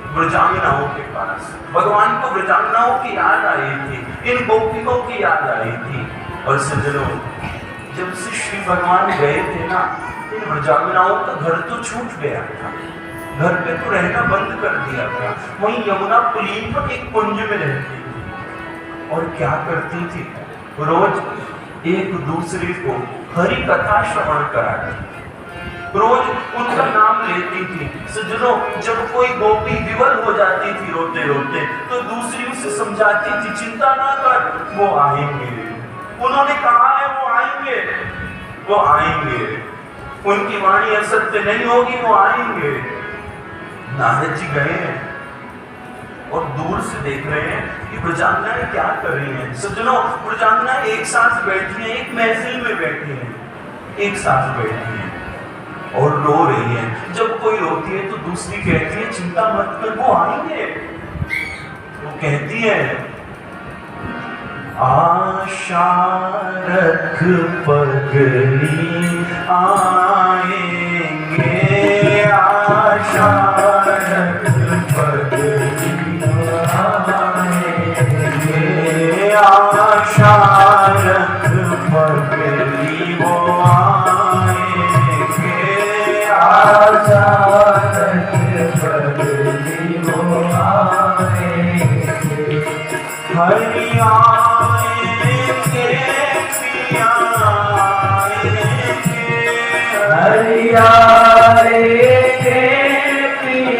ब्रजांगनाओं के पास, भगवान को ब्रजांगनाओं की याद आई थी, इन गोपिकों की याद आई थी। और सज्जनों, जब से श्री भगवान गए थे ना, इन ब्रजांगनाओं का घर तो छूट गया था, घर पे तो रहना बंद कर दिया था, वहीं यमुना पुलीन पर एक कुंज में रहती थी। और क्या करती थी? रोज एक दूसरे को हरि कथा श्रवण कराती, रोज उनका नाम लेती थी। सज्जनों, जब कोई गोपी विवल हो जाती थी रोते रोते, तो दूसरी उसे समझाती थी, चिंता ना कर, वो आएंगे, उन्होंने कहा है वो आएंगे, वो आएंगे, उनकी वाणी असत्य नहीं होगी, वो आएंगे। नारद जी गए हैं और दूर से देख रहे हैं कि ब्रजांगनाएं क्या कर रही हैं। सज्जनों, ब्रजांगनाएं एक साथ बैठी हैं, एक महफिल में बैठी हैं, एक साथ बैठी हैं और रो रही हैं। जब कोई रोती है तो दूसरी कहती है, चिंता मत कर, वो आएंगे। वो कहती है, आशा रख पगली आएंगे, आशा रख पगली आएंगे, आशा रख पगली वो आएंगे, आशा रख पगली वो आएंगे, हरि हरिया रे पिया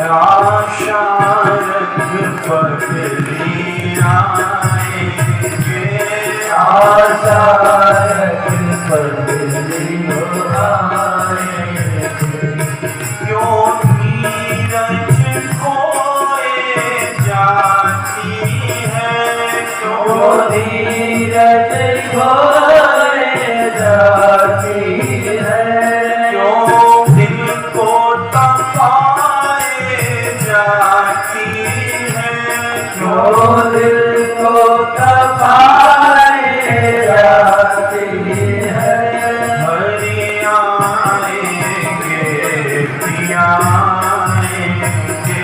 आशा रख पगली आएंगे, आशा रख पगली आएंगे। क्यों धीरज खोए जाती है, क्यों धीरज खोए जाती है, क्यों दिल को तपाए जाती है, क्यों दिल को तपाए जाती है। हरि आएंगे पिया आएंगे,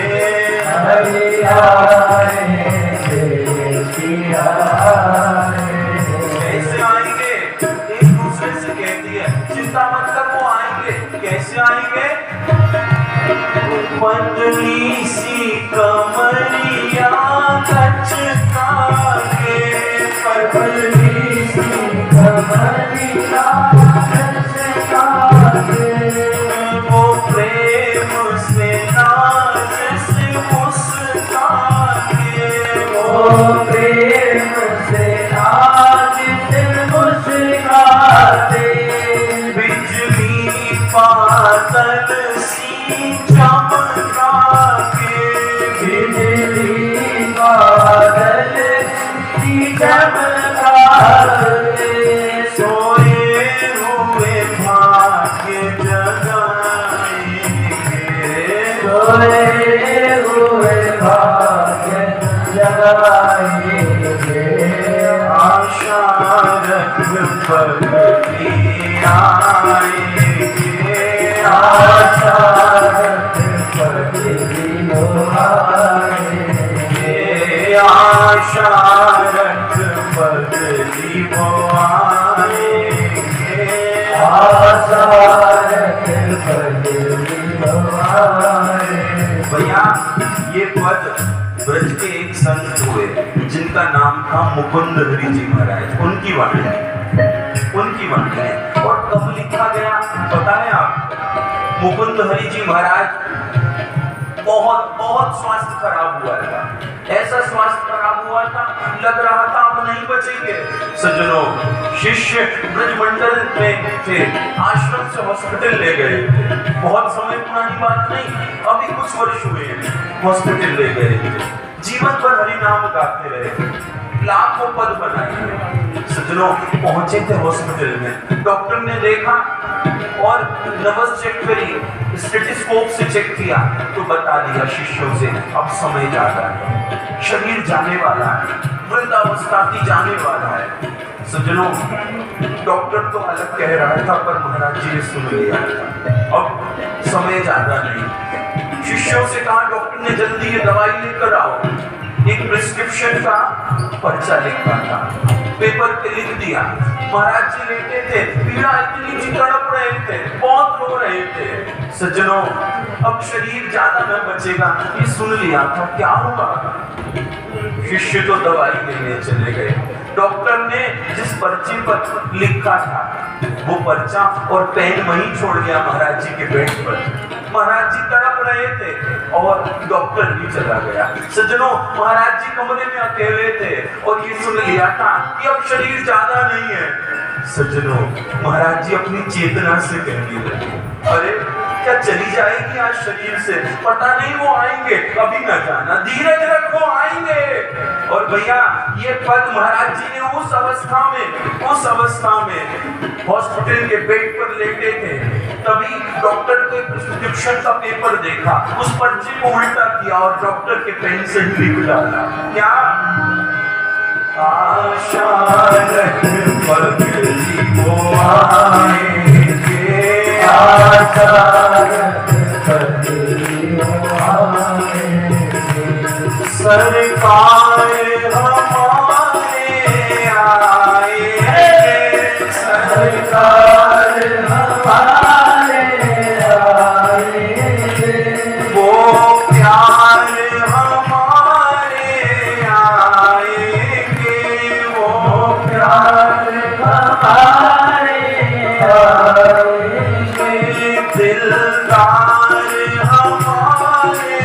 हरि आएंगे पिया आएंगे। कैसे आएंगे? एक दूसरे से कहती है चिंता मत कर, वो आएंगे। कैसे आएंगे? पतली सी कमरिया कचका के, पतली सी कमरिया कचका के, वो प्रेम से नाज से मुस्काने, वो प्रेम से आज दिल मुस्काते। बिजली बादल सी चमका के, बिजली बादल की चमका के, सोए हुए भाग्य जगाएंगे, सोए हुए भाग्य जगाएंगे। आशा रख पगली आएंगे, आशा रख पगली आएंगे, आशा रख पगली वो आएंगे। आशा रख पगली आएंगे। भैया ये पद ब्रज के एक संत हुए जिनका नाम था मुकुंद हरि जी महाराज, उनकी वाणी है। और कब लिखा गया पता है आप? मुकुंद हरि जी महाराज बहुत स्वास्थ्य खराब हुआ था, ऐसा स्वास्थ्य खराब हुआ था लग रहा था अब नहीं बचेंगे। सज्जनों, शिष्य ब्रजमंडल में थे, आश्रम से हॉस्पिटल ले गए थे, बहुत समय पुरानी बात नहीं, अभी कुछ वर्ष हुए हैं, हॉस्पिटल ले गए थे, जीवन भर हरि नाम गाते रहे, लाखों पद बनाए। सज्जनों, पहुंचे थे हॉस्पिटल में, डॉक्टर ने देखा और नर्वस चेक करी, स्टेथोस्कोप से चेक किया तो बता दिया शिष्यों से अब समय ज्यादा है, शरीर जाने वाला है, वृद्धावस्था की जाने वाला है। सज्जनों, डॉक्टर तो अलग कह रहा था पर महाराज जी ने सुन लिया था, अब समय ज्यादा नहीं। शिष्यों से कहा डॉक्टर ने जल्दी ये दवाई लेकर आओ, एक प्रिस्क्रिप्शन का पर्चा लिखा था, पेपर पे लिख दिया। महाराज जी लेटे थे, पीड़ा इतनी जी तड़प रहे थे, बहुत रो रहे थे। सज्जनों, अब शरीर ज्यादा न बचेगा ये सुन लिया था, क्या होगा? शिष्य तो दवाई लेने चले गए, डॉक्टर ने जिस पर्चे पर लिखा था वो पर्चा और पेन वहीं छोड़ गया महाराज जी के बेड पर। महाराज जी तड़प रहे थे और डॉक्टर भी चला गया। सज्जनों, महाराज जी कमरे में अकेले थे और ये सुन लिया था कि अब शरीर ज्यादा नहीं है। सज्जनों, महाराज जी अपनी चेतना से कहने लगे, अरे क्या चली जाएगी आज शरीर से, पता नहीं वो आएंगे, अभी न जाना, धीरज रखो आएंगे। और भैया ये पद महाराज जी ने उस अवस्था में हॉस्पिटल के बेड पर लेटे थे, तभी डॉक्टर के प्रिस्क्रिप्शन का पेपर देखा, उस पर्चे को उल्टा किया और डॉक्टर के पेन से ही लिख डाला, क्या? आशा रख पगली वो आएंगे, आशा रख पगली वो आएंगे। सरकार हमारे आएंगे, सरकार हमारे आएंगे, वो प्यार हमारे आएंगे, वो प्यार हमारे आएंगे, दिलदार हमारे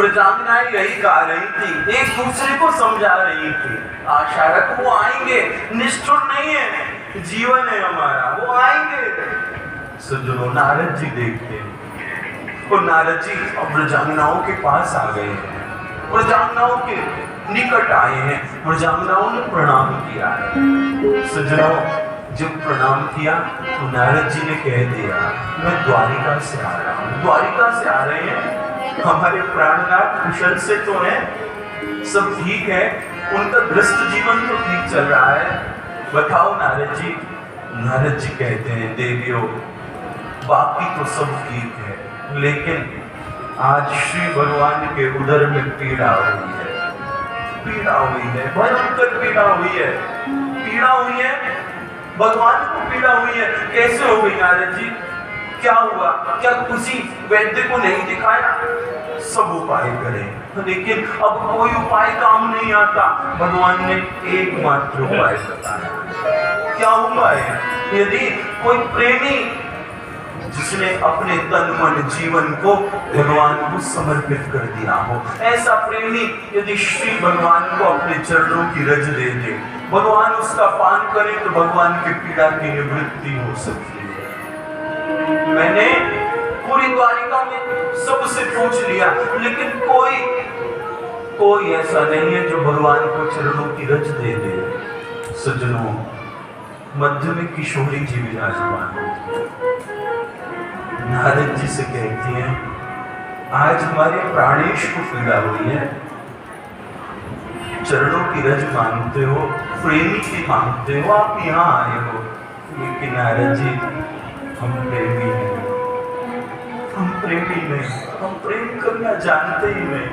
ब्रजांगनाएं यही गा रही थी, एक दूसरे को समझा रही थी। आशा रख वो आएंगे, निष्ठुर नहीं है, जीवन है हमारा, वो आएंगे। सज्जनों, नारद जी देखते हैं और नारद जी अब ब्रजांगनाओं के पास आ गए हैं, ब्रजांगनाओं के निकट आए हैं। ब्रजांगनाओं ने प्रणाम किया है। सज्जनों, जब प्रणाम किया तो नारद जी ने कह दिया, मैं द्वारिका से आ रहा हूँ। द्वारिका से आ रहे हैं, हमारे प्राणनाथ कुशल से तो है, सब ठीक है, उनका गृहस्थ जीवन तो ठीक चल रहा है, बताओ नारद जी। नारद जी कहते हैं, देवियों बाकी तो सब ठीक है, लेकिन आज श्री भगवान के उदर में पीड़ा हुई है, पीड़ा हुई है, भयंकर पीड़ा हुई है, पीड़ा हुई है। भगवान को पीड़ा हुई है। कैसे हो गई नारद जी? क्या हुआ? क्या किसी वैद्य को नहीं दिखाया? सब उपाय करे लेकिन अब कोई उपाय काम नहीं आता। भगवान ने एकमात्र उपाय बताया। क्या उपाय? यदि कोई प्रेमी जिसने अपने तन मन जीवन को भगवान को समर्पित कर दिया हो, ऐसा प्रेमी यदि श्री भगवान को अपने चरणों की रज दे दे, भगवान उसका पान करे तो भगवान की पीड़ा की निवृत्ति हो सकती है। मैंने पूरी द्वारिका में सबसे पूछ लिया लेकिन कोई ऐसा नहीं है जो भगवान को चरणों की रज दे दे। सज्जनों, मध्य में किशोरी जी विराजमान नारद जी से कहती हैं, आज हमारे प्राणेश को पीड़ा हुई है, चरणों की रज मांगते हो, प्रेमी की मांगते हो, आप यहाँ आए हो। लेकिन नारद जी, हम प्रेमी हैं, हम प्रेमी नहीं, हम प्रेम करना जानते ही नहीं,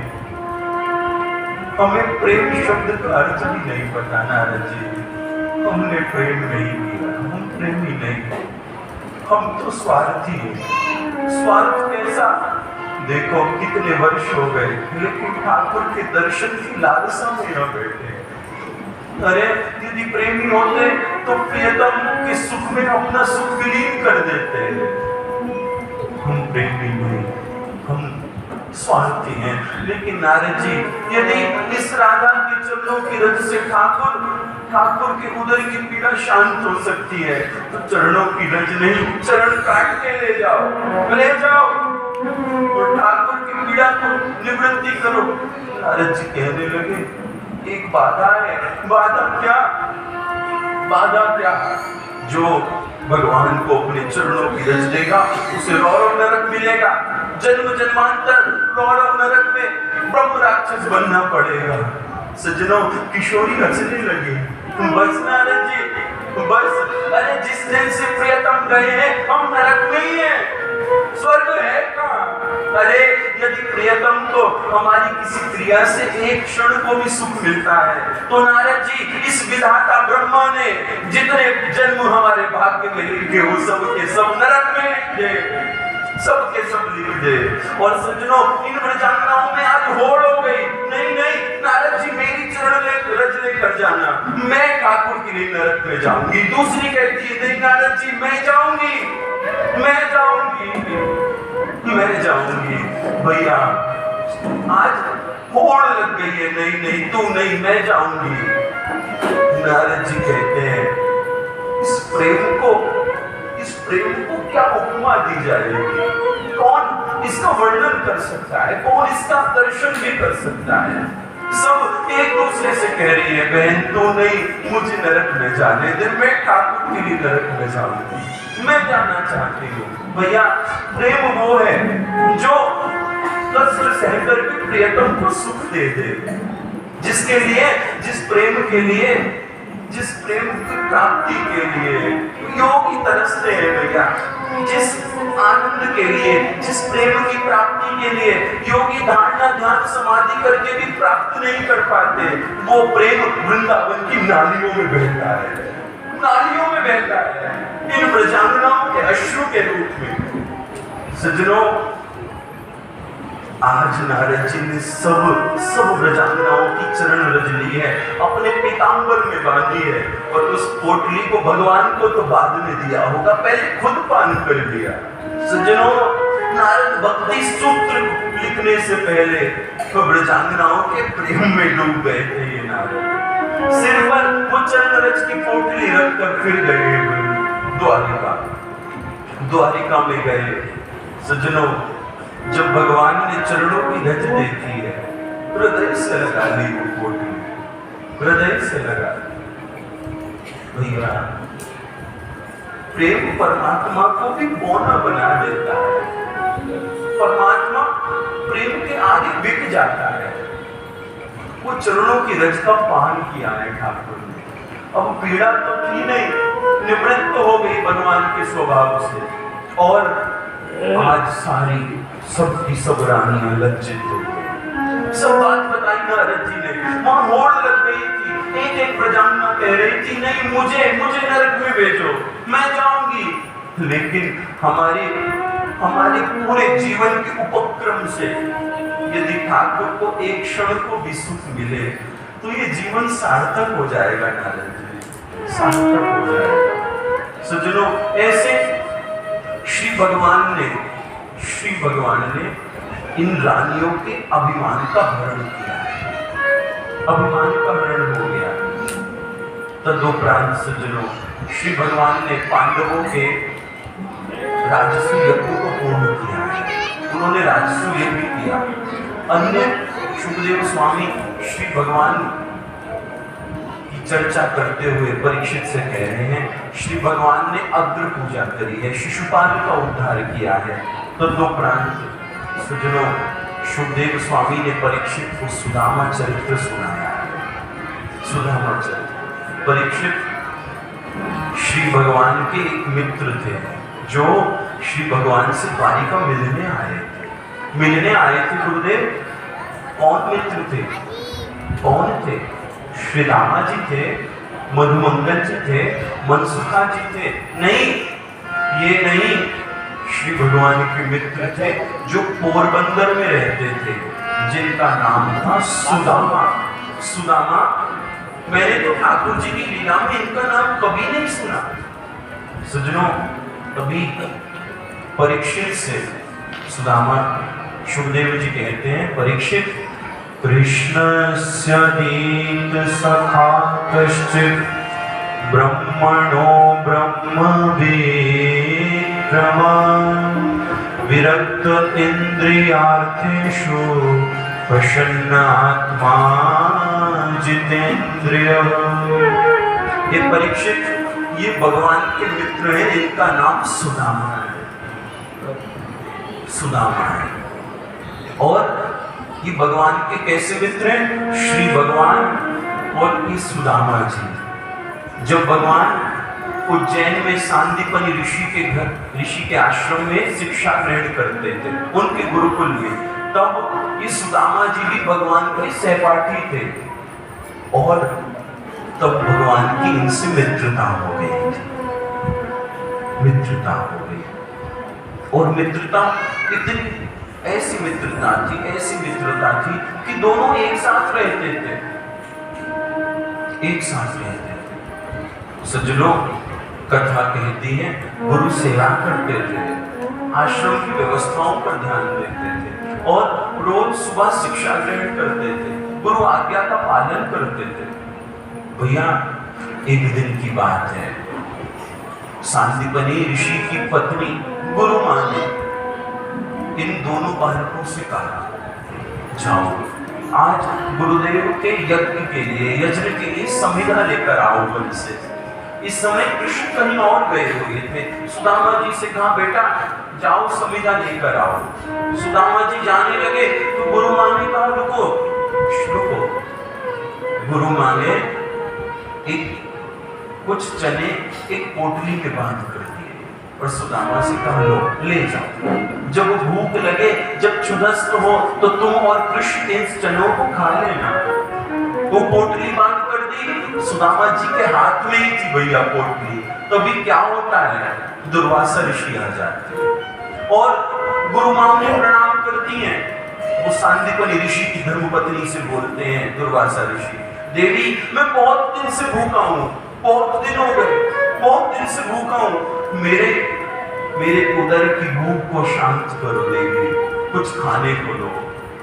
हमें प्रेम शब्द का अर्थ भी नहीं पता। नारद जी, हमने प्रेम नहीं किया, हम प्रेमी नहीं, हम तो स्वार्थी हैं। स्वार्थ कैसा? देखो कितने वर्ष हो गए लेकिन ठाकुर के दर्शन की लालसा में न बैठे। अरे यदि प्रेमी होते तो प्रियतम के सुख में अपना सुख विलीन कर देते। हम प्रेमी नहीं, हम स्वार्थी हैं। लेकिन नारद जी, यदि इस राधा के चरणों की रज से ठाकुर के उदर की पीड़ा शांत हो सकती है तो चरणों की रज नहीं, चरण काट के ले जाओ और ठाकुर की पीड़ा को निवृत्ति करो। नारद जी कहने लगे, एक बाधा है। बाधा क्या? जो भगवान को अपने चरणों की रज देगा उसे रौरव नरक मिलेगा, जन्म जन्मांतर रौरव नरक में ब्रह्म राक्षस बनना पड़ेगा। सज्जनों, किशोरी हंसने लगी, बस नारद जी, बस। अरे जिस दिन से प्रियतम गए हैं हम नरक में ही हैं, स्वर्ग है कहाँ? अरे यदि प्रियतम को हमारी किसी क्रिया से एक क्षण को भी सुख मिलता है तो नारद जी, इस विधाता ब्रह्मा ने जितने जन्म हमारे भाग्य में लिखे वो सब के सब नरक में लिख दे, सब के सब लिख दे। और सज्जनों, इन ब्रजांगनाओं में आज होड़ हो गई। नहीं नारद जी, मेरी चरण रज लेकर जाना, मैं ठाकुर के लिए नरक में जाऊंगी। दूसरी कहती है, नहीं नारद जी, मैं जाऊंगी। भैया आज होड़ लग गई है, नहीं तू नहीं, मैं जाऊंगी। नारद जी कहते हैं, इस प्रेम को क्या उपमा दी जाएगी? कौन इसका वर्णन कर सकता है? कौन इसका दर्शन भी कर सकता है? सब एक दूसरे से कह रही है, बहन तू नहीं, मुझे नरक में जाने दे, मैं ठाकुर के लिए नरक में जाऊंगी, मैं जाना चाहती हूँ। भैया, प्रेम वो है जो कष्ट सहकर भी प्रियतम को सुख दे दे, जिस प्रेम की प्राप्ति के लिए योगी तरसते हैं भैया, जिस आनंद के लिए, जिस प्रेम की प्राप्ति के लिए योगी धारणा ध्यान समाधि करके भी प्राप्त नहीं कर पाते, वो प्रेम वृंदावन की नालियों में बहता है, इन ब्रजांगनाओं के अश्रु के रूप में। सज्जनों, आज नारद जी ने सब ब्रजांगनाओं की चरण रज ली है, अपने पीतांबर में बांधी है, और उस पोटली को भगवान को तो बाद में दिया होगा, पहले खुद पान कर लिया। सज्जनों, नारद भक्ति सूत्र लिखने से पहले तो ब्रजांगनाओं के प्रेम में डूब गए थे। ये नारद सिर पर वो चरण रज की पोटली रखकर फिर गए द्वारिका में गए। सज्जनों, जब भगवान ने चरणों की रज देखी है, हृदय से लगा ली वो पोटली, हृदय से लगा भैया। प्रेम परमात्मा को भी बौना बना देता है, परमात्मा प्रेम के आगे बिक जाता है। वो चरणों की रज का पान किया है ठाकुर ने, अब पीड़ा तो थी नहीं, निवृत्त हो गई भगवान के स्वभाव से। और आज सारी सबकी सब रानियां लज्जित हो गई। सब बात बताई नारद जी ने, वहां होड़ लग गई थी। एक एक प्रजांगना कह रही थी नहीं मुझे नरक में भेजो, मैं जाऊंगी। लेकिन हमारे पूरे जीवन के उपक्रम से यदि ठाकुर को एक क्षण को भी सुख मिले तो ये जीवन सार्थक हो जाएगा नारद जी, सार्थक हो जाएगा। सज्जनों, ऐसे श्री भगवान ने इन रानियों के अभिमान का हरण किया है, अभिमान का हरण हो गया। तदुपरांत सज्जनों, श्री भगवान ने पांडवों के राजसूय यज्ञ को पूर्ण किया है, उन्होंने राजसूय यज्ञ किया। अन्य सुखदेव स्वामी श्री भगवान की चर्चा करते हुए परीक्षित से कह रहे हैं श्री भगवान ने अग्र पूजा करी है, शिशुपाल का उद्धार किया है। तदुपरांत सज्जनों, सुखदेव स्वामी ने परीक्षित को सुदामा चरित्र सुनाया है। सुदामा चरित्र, परीक्षित श्री भगवान के एक मित्र थे जो श्री भगवान से द्वारिका मिलने आए थे। गुरुदेव, कौन मित्र थे? कौन थे? श्री रामा जी थे, मधुमंगल जी थे, मनसुखा जी थे? नहीं, ये नहीं, श्री भगवान के मित्र थे जो पोरबंदर में रहते थे, जिनका नाम था सुदामा। सुदामा, मैंने तो ठाकुर जी की लीला में इनका नाम कभी नहीं सुना। सज्जनों, कभी परीक्षित से सुदामा, सुखदेव जी कहते हैं, परीक्षित, कृष्णस्य दीत सखा कश्चित् ब्रह्मणो ब्रह्मविक्रम विरक्त इंद्रियार्थेषु प्रसन्नात्मा जितेंद्रिय। ये परीक्षित, ये भगवान के मित्र हैं, इनका नाम सुदामा है। सुदामा है। और ये भगवान के कैसे मित्र हैं? श्री भगवान और ये सुदामा जी जब भगवान उज्जैन में सांदीपनि ऋषि के आश्रम में शिक्षा ग्रहण करते थे, उनके गुरुकुल में, तब ये सुदामा जी भी भगवान के सहपाठी थे और तब भगवान की इनसे मित्रता हो गई थी। मित्रता हो गई और मित्रता इतनी ऐसी मित्रता थी कि दोनों एक साथ रहते थे, एक साथ रहते थे। सज्जनों, कथा कहती है गुरु सेवा करते थे, आश्रम की व्यवस्थाओं पर ध्यान देते थे और रोज सुबह शिक्षा ग्रहण करते थे, गुरु आज्ञा का पालन करते थे। भैया, एक दिन की बात है, सांदीपनि ऋषि की पत्नी गुरु मां ने इन दोनों बालकों से कहा, जाओ आज गुरुदेव के यज्ञ के लिए संविधा लेकर आओ वन से। इस समय कृष्ण कहीं और गए हुए थे। सुदामा जी से कहा, बेटा जाओ संविधा लेकर आओ। सुदामा जी जाने लगे तो गुरु मां ने कहा, रुको। गुरु मां ने कुछ चने एक पोटली में बांध कर दिए और सुदामा से कहा, लो ले जाओ, जब भूख लगे, जब क्षुधस्त हो तो तुम और कृष्ण इस चनों को खा लेना। वो पोटली बांध कर दी, सुदामा जी के हाथ में ही थी भैया पोटली। तभी क्या होता है, दुर्वासा ऋषि आ जाते हैं और गुरु मां ने प्रणाम करती हैं। वो सांदीपनि ऋषि की धर्मपत्नी से बोलते हैं, दुर्वासा ऋषि, देवी मैं बहुत दिन से भूखा हूँ, बहुत दिन हो गए, बहुत दिन से भूखा हूँ, मेरे उदर की भूख को शांत करो देवी, कुछ खाने को दो,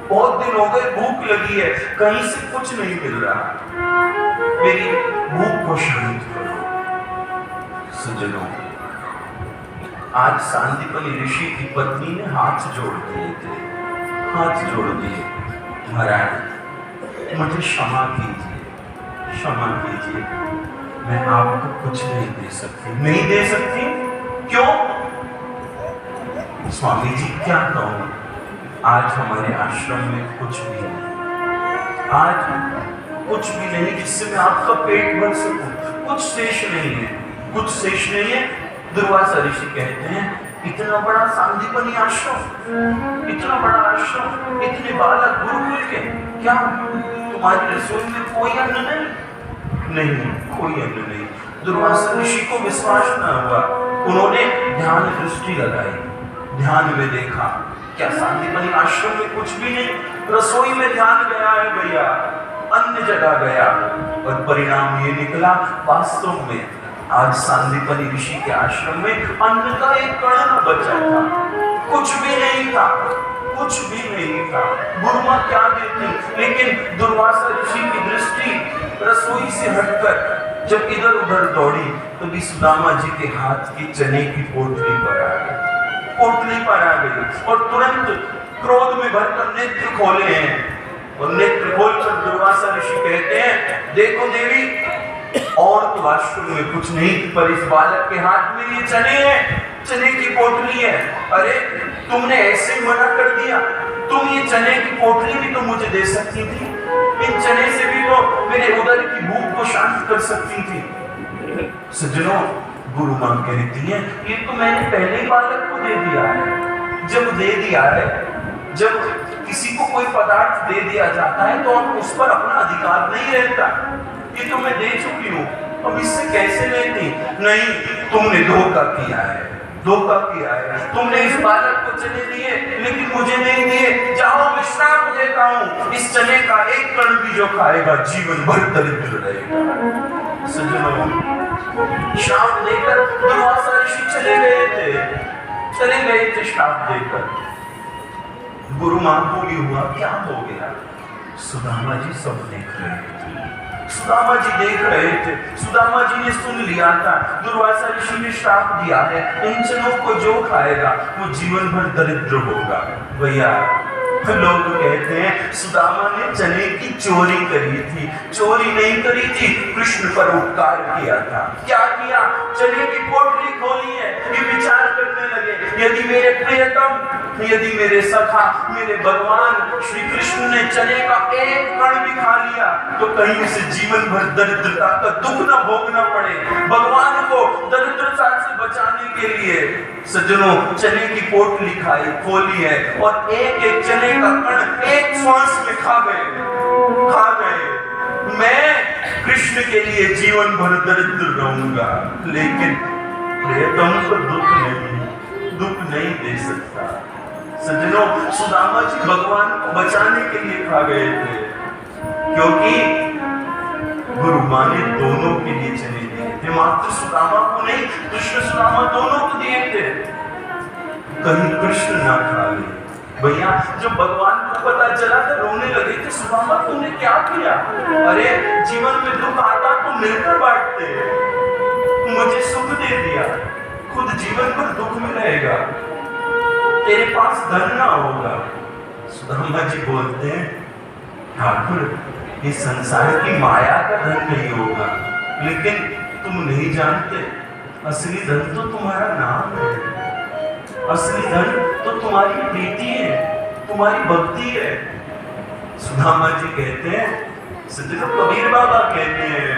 बहुत दिन हो गए, भूख लगी है, कहीं से कुछ नहीं मिल रहा, मेरी भूख को शांत करो। सज्जनों, आज सांदीपनि ऋषि की पत्नी ने हाथ जोड़ दिए थे, हाथ जोड़ दिए, महाराज मुझे क्षमा कीजिए, क्षमा कीजिए, मैं आपको कुछ नहीं दे सकती। नहीं दे सकती? क्यों? स्वामी जी क्या कहूं, आज हमारे आश्रम में कुछ भी नहीं, आज कुछ भी नहीं जिससे मैं आपका पेट भर सकूं, कुछ शेष नहीं है, कुछ शेष नहीं है। दुर्वासा ऋषि कहते हैं, इतना बड़ा सांदीपनि आश्रम, इतना बड़ा आश्रम, इतने बालक गुरुकुल के, क्या तुम्हारी रसोई में कोई अन्न नहीं? नहीं, कोई अन्न नहीं। दुर्वासा ऋषि को विश्वास न हुआ। उन्होंने ध्यान दृष्टि लगाई, ध्यान में देखा क्या सांदीपनी आश्रम में कुछ भी नहीं, रसोई में ध्यान गया है भैया, अन्य जगह गया। और परिणाम ये निकला, वास्तव में आज सांदीपनी ऋषि के आश्रम में अन्न का एक कण न बचा था, कुछ भी नहीं था, कुछ भी नहीं था। गुरुमा क्या देती, लेकिन दुर्वासा ऋषि की दृष्टि रसोई से हटकर जब इधर उधर दौड़ी तो भी सुदामा जी के हाथ की चने की पोटली पर आ गई, पोटली पर आ गई और तुरंत क्रोध में भरकर नेत्र खोले हैं। और नेत्र खोलकर दुर्वासा ऋषि कहते हैं, देखो देवी, और तो आश्रम में कुछ नहीं, पर इस बालक के हाथ में ये चने हैं, चने की पोटली है। अरे तुमने ऐसे मना कर दिया, तुम ये चने की पोटली भी तो मुझे दे सकती थी, इन चने से भी तो मेरे उदर की भूख को शांत कर सकती थी। सज्जनों, गुरु मां कहती है, ये तो मैंने पहले ही बालक को दे दिया है। जब दे दिया है, जब किसी को कोई पदार्थ दे दिया जाता है तो उस पर अपना अधिकार नहीं रहता। ये तो मैं दे चुकी हूँ, अब इससे कैसे लेती? नहीं, तुमने धोखा किया है, धोखा किया है। तुमने इस बालक को चने दिए लेकिन मुझे नहीं दिए। जाओ, मैं श्राप देता हूँ, इस चने का एक कण भी जो खाएगा जीवन भर दरिद्र रहेगा। सज्जनों, श्राप देकर दुर्वासा ऋषि चले गए थे श्राप देकर। गुरु मां को भी हुआ, क्या हो गया? सुदामा जी सब देख रहे थे, सुदामा जी देख रहे थे, सुदामा जी ने सुन लिया था दुर्वासा ऋषि ने श्राप दिया है, इन चनों को जो खाएगा वो जीवन भर दरिद्र होगा। भैया, लोग कहते हैं सुदामा ने चने की चोरी करी थी, चोरी नहीं करी थी, कृष्ण पर उपकार किया था। क्या किया? चने की पोटली खोली है, ये विचार करने लगे, यदि मेरे प्रियतम, यदि मेरे सखा, मेरे भगवान श्री कृष्ण ने चने का एक कण भी खा लिया तो कहीं उसे जीवन भर दरिद्रता का दुख न भोगना पड़े। भगवान को दरिद्रता से बचाने के लिए सज्जनों चने की पोटली खाई, खोली है और एक एक चने का कण एक श्वास में खा गए। मैं कृष्ण के लिए जीवन भर दरिद्र रहूंगा, लेकिन प्रियतम को दुख नहीं दे सकता। सज्जनों, सुदामा जी भगवान को बचाने के लिए खा गए थे, क्योंकि गुरु मां ने दोनों के लिए चने दिए थे, मात्र सुदामा को नहीं, कृष्ण सुदामा दोनों को दिए थे, कहीं कृष्ण ना खा ले। भैया, जब भगवान को पता चला तो रोने लगे थे, सुदामा तूने क्या किया? अरे जीवन में दुख आता तो मिलकर बांटते, मुझे सुख दे दिया, खुद जीवन भर दुख में रहेगा, तेरे पास धन ना होगा। सुदामा जी बोलते हैं, ठाकुर, ये संसार की माया का धन नहीं होगा, लेकिन तुम नहीं जानते, असली धन तो तुम्हारा नाम है, असली धन तो तुम्हारी प्रीति है, तुम्हारी भक्ति है। सुदामा जी कहते हैं, सज्जनों, कबीर बाबा कहते हैं,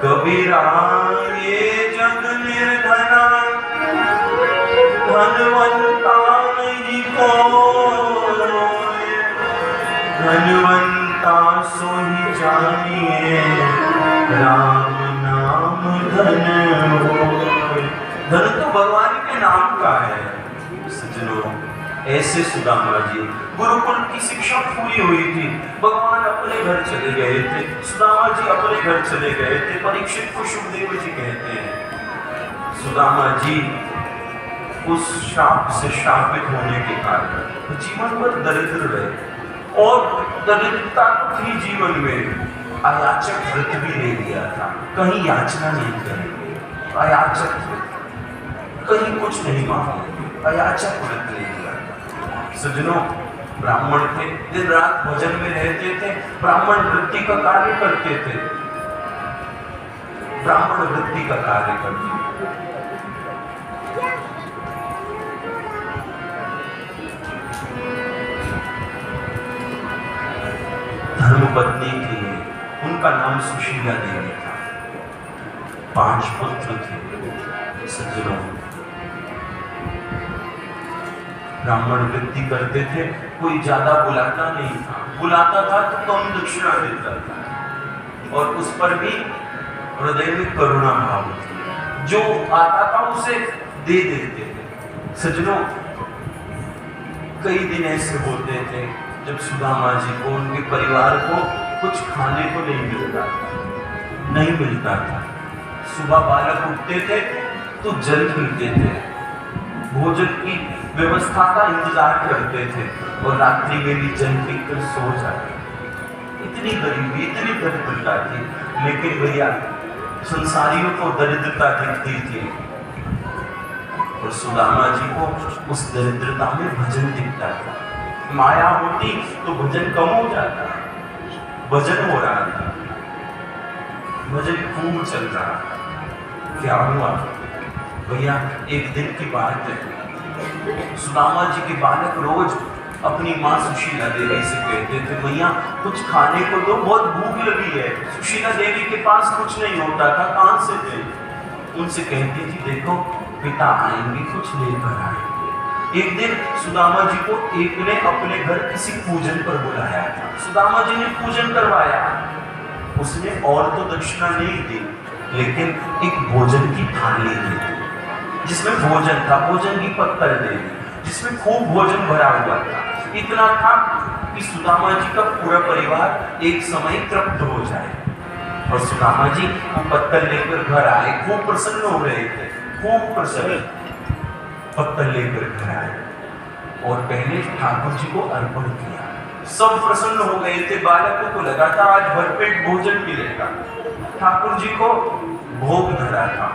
कबीरा ये जग निर्धना, धनवंता नहीं कोई, धनवंता सो ही जानिए, राम नाम धन होय। धन तो भगवान के नाम का है। सज्जनों, ऐसे सुदामा जी, गुरुकुल की शिक्षा पूरी हुई थी, भगवान अपने घर चले गए थे, सुदामा जी अपने घर चले गए थे। परीक्षित को सुखदेव जी कहते हैं, सुदामा जी उस श्राप से श्रापित होने के कारण जीवन भर दरिद्र रहे और दरिद्रता थी जीवन में। अयाचक व्रत भी ले लिया था, कहीं याचना नहीं करेंगे, अयाचक व्रत, कहीं कुछ नहीं मांगेंगे, अयाचक व्रत ले लिया था। सज्जनों, ब्राह्मण थे, दिन रात भजन में रहते थे, ब्राह्मण वृत्ति का कार्य करते थे, ब्राह्मण वृत्ति का कार्य करते थे। धर्मपत्नी थी, उनका नाम सुशीला देवी था, 5 पुत्र थे। सज्जनों, ब्राह्मण वृत्ति करते थे, कोई ज्यादा बुलाता नहीं था, बुलाता था तो कम दक्षिणा देता था, और उस पर भी हृदय में करुणा भाव होती है। जो आता था उसे दे देते थे। सज्जनों, कई दिन ऐसे होते थे जब सुदामा जी को, उनके परिवार को कुछ खाने को नहीं मिलता था। सुबह बालक उठते थे तो जल पीते थे, भोजन की व्यवस्था का इंतजार करते थे और रात्रि में भी जल पीकर सो जाते। इतनी गरीबी, इतनी दरिद्रता थी। लेकिन भैया, संसारियों को दरिद्रता दिखती थी और सुदामा जी को उस दरिद्रता में भजन दिखता था। माया होती तो भजन कम हो जाता, भजन हो रहा था, भजन खूब चल रहा था। क्या हुआ भैया, एक दिन की बात है, सुदामा जी के बालक रोज अपनी माँ सुशीला देवी से कहते थे, मैया कुछ खाने को दो, बहुत भूख लगी है। सुशीला देवी के पास कुछ नहीं होता था, कहाँ से थे? उनसे कहती थी, देखो पिता आएंगे, कुछ लेकर आएंगे। एक दिन सुदामा जी को एक ने अपने घर किसी पूजन पर बुलाया था। सुदामा जी ने पूजन करवाया। उसने और तो दक्षिणा नहीं दी, लेकिन एक भोजन की थाली दी जिसमें भोजन था, भोजन की पत्तल दे दी जिसमें खूब भोजन भरा हुआ था। इतना था कि सुदामा जी का पूरा परिवार एक समय तृप्त हो जाए। और सुदामा जी वो पत्तल लेकर घर आए, खूब प्रसन्न हो रहे थे, खूब प्रसन्न। पत्तल लेकर घर आए और पहले ठाकुर जी को अर्पण किया। सब प्रसन्न हो गए थे, बालकों को लगा था आज भरपेट भोजन मिलेगा। ठाकुर जी को भोग धरा था,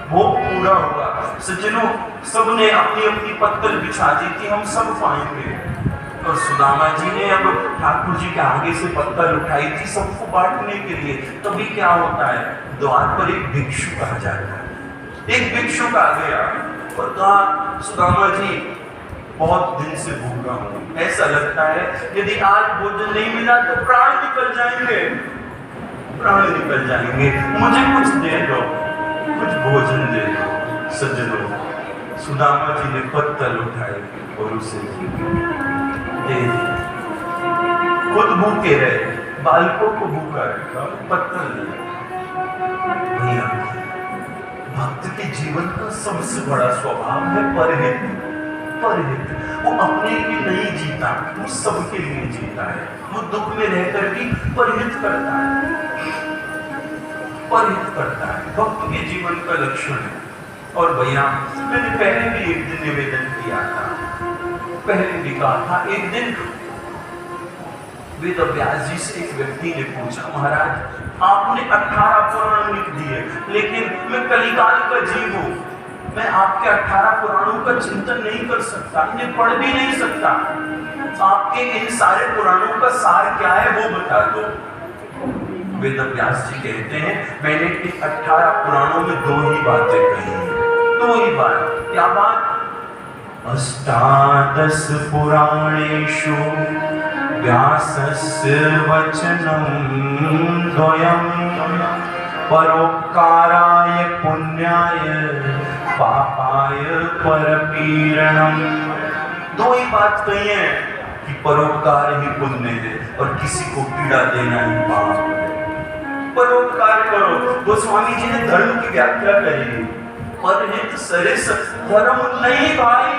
भोग पूरा हुआ। सज्जनों, सबने अपनी अपनी पत्तल बिछा दी थी, हम सब पाएंगे। और सुदामा जी ने अब ठाकुर जी के आगे से पत्तल उठाई थी सबको बांटने के लिए। तभी क्या होता है, द्वार पर एक भिक्षुक आ जाता है। एक भिक्षुक आ गया और कहा, सुदामा जी बहुत दिन से भूखा हूँ, ऐसा लगता है यदि आज भोजन नहीं मिला तो प्राण निकल जाएंगे, प्राण निकल जाएंगे, मुझे कुछ दे दो, कुछ भोजन दे दो। सज्जनों, सुदामा जी ने पत्तल उठाए और उसे दे दिया। खुद भूखे रहे, बालकों को भूखा रखा, पत्तल दिया। भैया, भक्त के जीवन का सबसे बड़ा स्वभाव है परहित। परहित, वो अपने लिए नहीं जीता, वो सबके लिए जीता है। वो दुख में रहकर भी परहित करता है, परहित करता है। भक्त के जीवन का लक्षण है। और भैया, मैंने पहले भी एक दिन निवेदन किया था, पहले भी कहा था, एक दिन वेद व्यास जी से एक व्यक्ति ने पूछा, महाराज आपने 18 पुराण लिख दिए, लेकिन मैं कलिकाल का जीव हूं, मैं आपके 18 पुराणों का चिंतन नहीं कर सकता, इन्हें पढ़ भी नहीं सकता। आपके इन सारे पुराणों का सार क्या है वो बता दो। वेद व्यास जी कहते हैं, मैंने इन 18 पुराणों में 2 ही बातें कही हैं, 2 ही बात। क्या बात? अष्टादश पुराणेषु व्यासस्य वचनं द्वयम् परोपकाराय पुण्याय पापाय परपीडनम्। 2 ही बात कही है कि परोपकार ही पुण्य है और किसी को पीड़ा देना ही पाप है। परोपकार करो। गोस्वामी जी ने धर्म की व्याख्या करी, परहित सरिस धर्म नहीं भाई,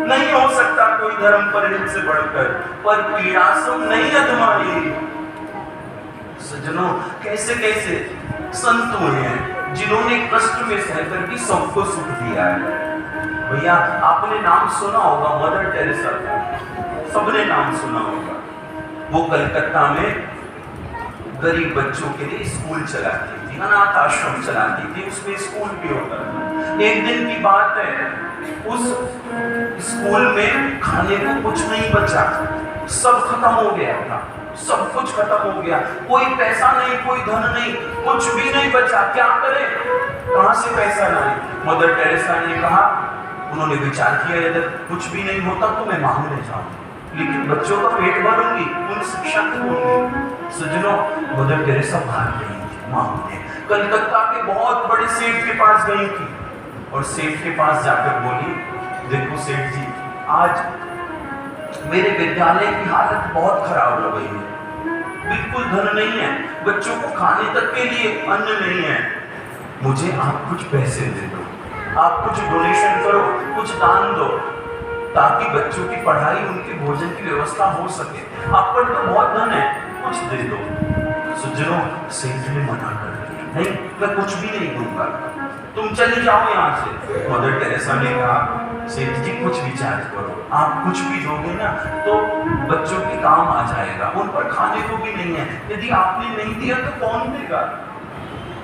नहीं हो सकता कोई धर्म परहित से बढ़कर, पर पीड़ासम नहीं अधमाई। सज्जनों, कैसे कैसे संत हुए हैं जिन्होंने कष्ट में सहकर भी सबको सुख दिया है। भैया, आपने नाम सुना होगा मदर टेरेसा का, सबने नाम सुना होगा। वो कलकत्ता में गरीब बच्चों के लिए स्कूल चलाती थी, अनाथ आश्रम चलाती थी, उसमें स्कूल भी होता था। एक दिन की बात है, उस स्कूल में खाने को कुछ नहीं बचा, सब खत्म हो गया था, सब कुछ खत्म हो गया, कोई पैसा नहीं, कोई धन नहीं, कुछ भी नहीं बचा। क्या करें, कहां से पैसा लाए? मदर टेरेसा ने कहा, उन्होंने विचार किया, यदि कुछ भी नहीं होता तो मैं मांगने जाऊंगी, लेकिन बच्चों का पेट भरूंगी, उन शिक्षा दूंगी। सज्जनों, मदर टेरेसा भाग गई थी मांगने, कलकत्ता के बहुत बड़े सेठ के पास गई थी और सेठ के पास जाकर बोली, देखो सेठ जी, आज मेरे विद्यालय की हालत बहुत खराब हो गई है, बिल्कुल धन नहीं है, बच्चों को खाने तक के लिए अन्न नहीं है, मुझे आप कुछ पैसे दे दो, आप कुछ डोनेशन करो, कुछ दान दो, ताकि बच्चों की पढ़ाई, उनके भोजन की व्यवस्था हो सके। आप पर तो बहुत धन है, कुछ दे दो। सज्जनों, सेठ ने मना कर दिया, नहीं, मैं कुछ भी नहीं दूंगा, तुम चले जाओ यहाँ से। मदर टेरेसा ने कहा, सेठ जी कुछ विचार करो, आप कुछ भी दोगे ना तो बच्चों के काम आ जाएगा, उन पर खाने को भी नहीं है, यदि आपने नहीं दिया तो कौन देगा?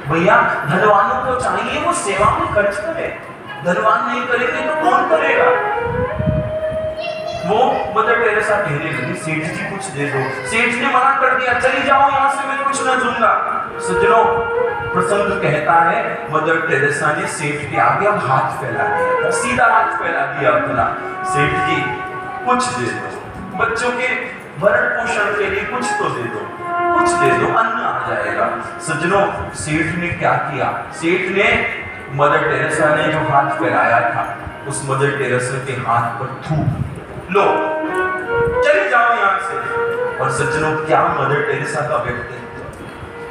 भैया, धनवानों को चाहिए वो सेवा में खर्च करे, धनवान नहीं करेंगे तो कौन करेगा? वो मदर टेरेसा कहने लगी, सेठ जी कुछ दे दो। सेठ ने मना कर दिया, चली जाओ यहाँ से, मैं कुछ न दूंगा। सज्जनों, प्रसंग कहता है मदर टेरेसा ने सेठ के आगे अब हाथ फैला दिया, सीधा हाथ फैला दिया अपना, सेठ जी कुछ दे दो, बच्चों के भरण पोषण के लिए कुछ तो दे दो, कुछ दे दो, अन्न आ जाएगा। सज्जनों, सेठ ने क्या किया? सेठ ने मदर टेरेसा ने जो हाथ फैलाया था, उस मदर टेरेसा के हाथ पर थूक, लो चले जाओ यहाँ से। और सज्जनों, क्या मदर टेरेसा का व्यक्तित्व!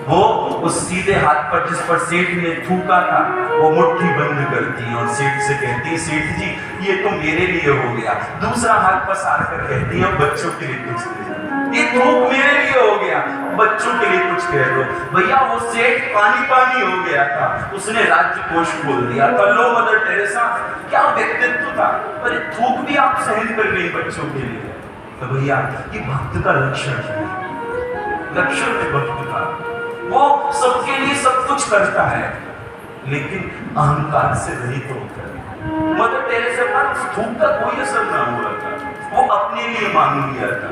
वो उस सीधे हाथ पर जिस पर सेठ ने थूका था, वो मुट्ठी बंद करती है और सेठ से कहती है, सेठ जी ये तो मेरे लिए हो गया। दूसरा हाथ पसार कर कहती है, बच्चों के लिए कुछ दे दो, ये थूक मेरे लिए हो गया, बच्चों के लिए कुछ कह दो। भैया, वो सेठ पानी पानी हो गया था, उसने राज्य कोष खोल दिया था। लो मदर टेरेसा, क्या व्यक्तित्व था! अरे थूक भी आप सहन कर गई बच्चों के लिए। तो भैया, ये भक्त का लक्षण है, लक्षण है भक्त का। वो सबके लिए सब कुछ करता है, लेकिन अहंकार से रहित होकर। मदर टेरेसा पर थूक का कोई असर ना हुआ था, वो अपने लिए मांग लिया था।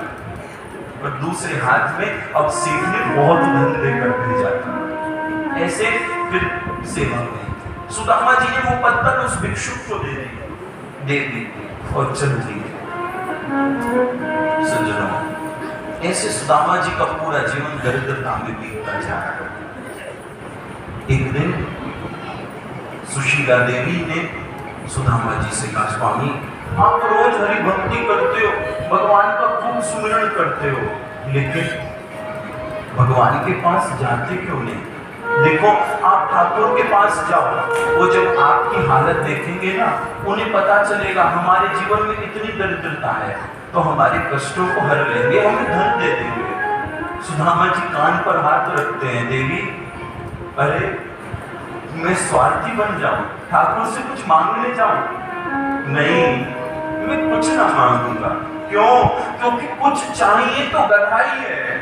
और दूसरे हाथ में अब सेठ ने बहुत धन देकर भेजा था। ऐसे फिर सेवा में सुदामा जी ने वो पत्तल उस भिक्षुक को दे दी और चल दी। सज्जनों, ऐसे सुदामा जी का पूरा जीवन दरिद्रता में बीतता जा रहा है। एक दिन सुशीला देवी ने सुदामा जी से कहा, स्वामी आप रोज हरि भक्ति करते हो, भगवान का खूब सुमिरन करते हो, लेकिन भगवान के पास जाते क्यों नहीं? देखो, आप ठाकुर के पास जाओ, वो जब आपकी हालत देखेंगे ना, उन्हें पता चलेगा हमारे जीवन में इतनी दरिद्रता है, तो हमारे कष्टों को हर लेंगे, हमें धन दे देंगे। सुदामा जी कान पर हाथ रखते हैं, देवी अरे मैं स्वार्थी बन जाऊं, ठाकुर से कुछ मांगने जाऊं? नहीं, मैं कुछ ना मांगूंगा। क्यों? क्योंकि कुछ चाहिए तो गधाई है,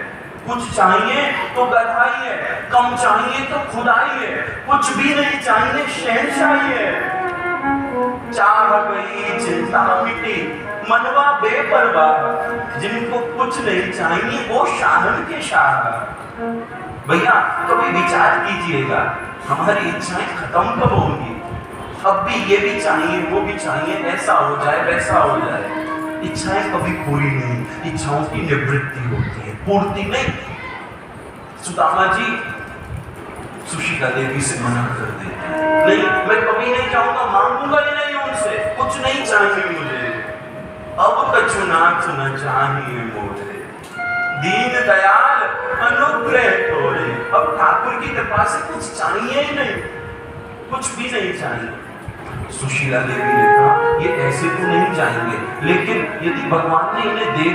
कुछ चाहिए तो गधाई है, कम चाहिए तो खुदाई है, कुछ भी नहीं चाहिए शहंशाही है। चाह गई चिंता मिटी, मनवा बेपरवाह, जिनको कुछ नहीं चाहिए वो शाहन के शाह। भैया, कभी विचार कीजिएगा, हमारी इच्छाएं खत्म कब होंगी? अब भी ये भी चाहिए, वो भी चाहिए, ऐसा हो जाए, वैसा हो जाए। इच्छाएं कभी पूरी नहीं, इच्छाओं की निवृत्ति होती है, पूर्ति नहीं। सुदामा जी सुशीला देवी से मना कर देते हैं, नहीं, मैं कभी नहीं जाऊंगा, मांगूंगा ही नहीं उनसे, कुछ नहीं चाहिए मुझे। अब कछुनाथ न चाहिए मोरे, दीन दयाल अनुग्रह तोरे। अब ठाकुर की कृपा से कुछ चाहिए ही नहीं, कुछ भी नहीं चाहिए। सुशीला देवी ने कहा, ये ऐसे तो नहीं जाएंगे, लेकिन यदि भगवान ने इन्हें दे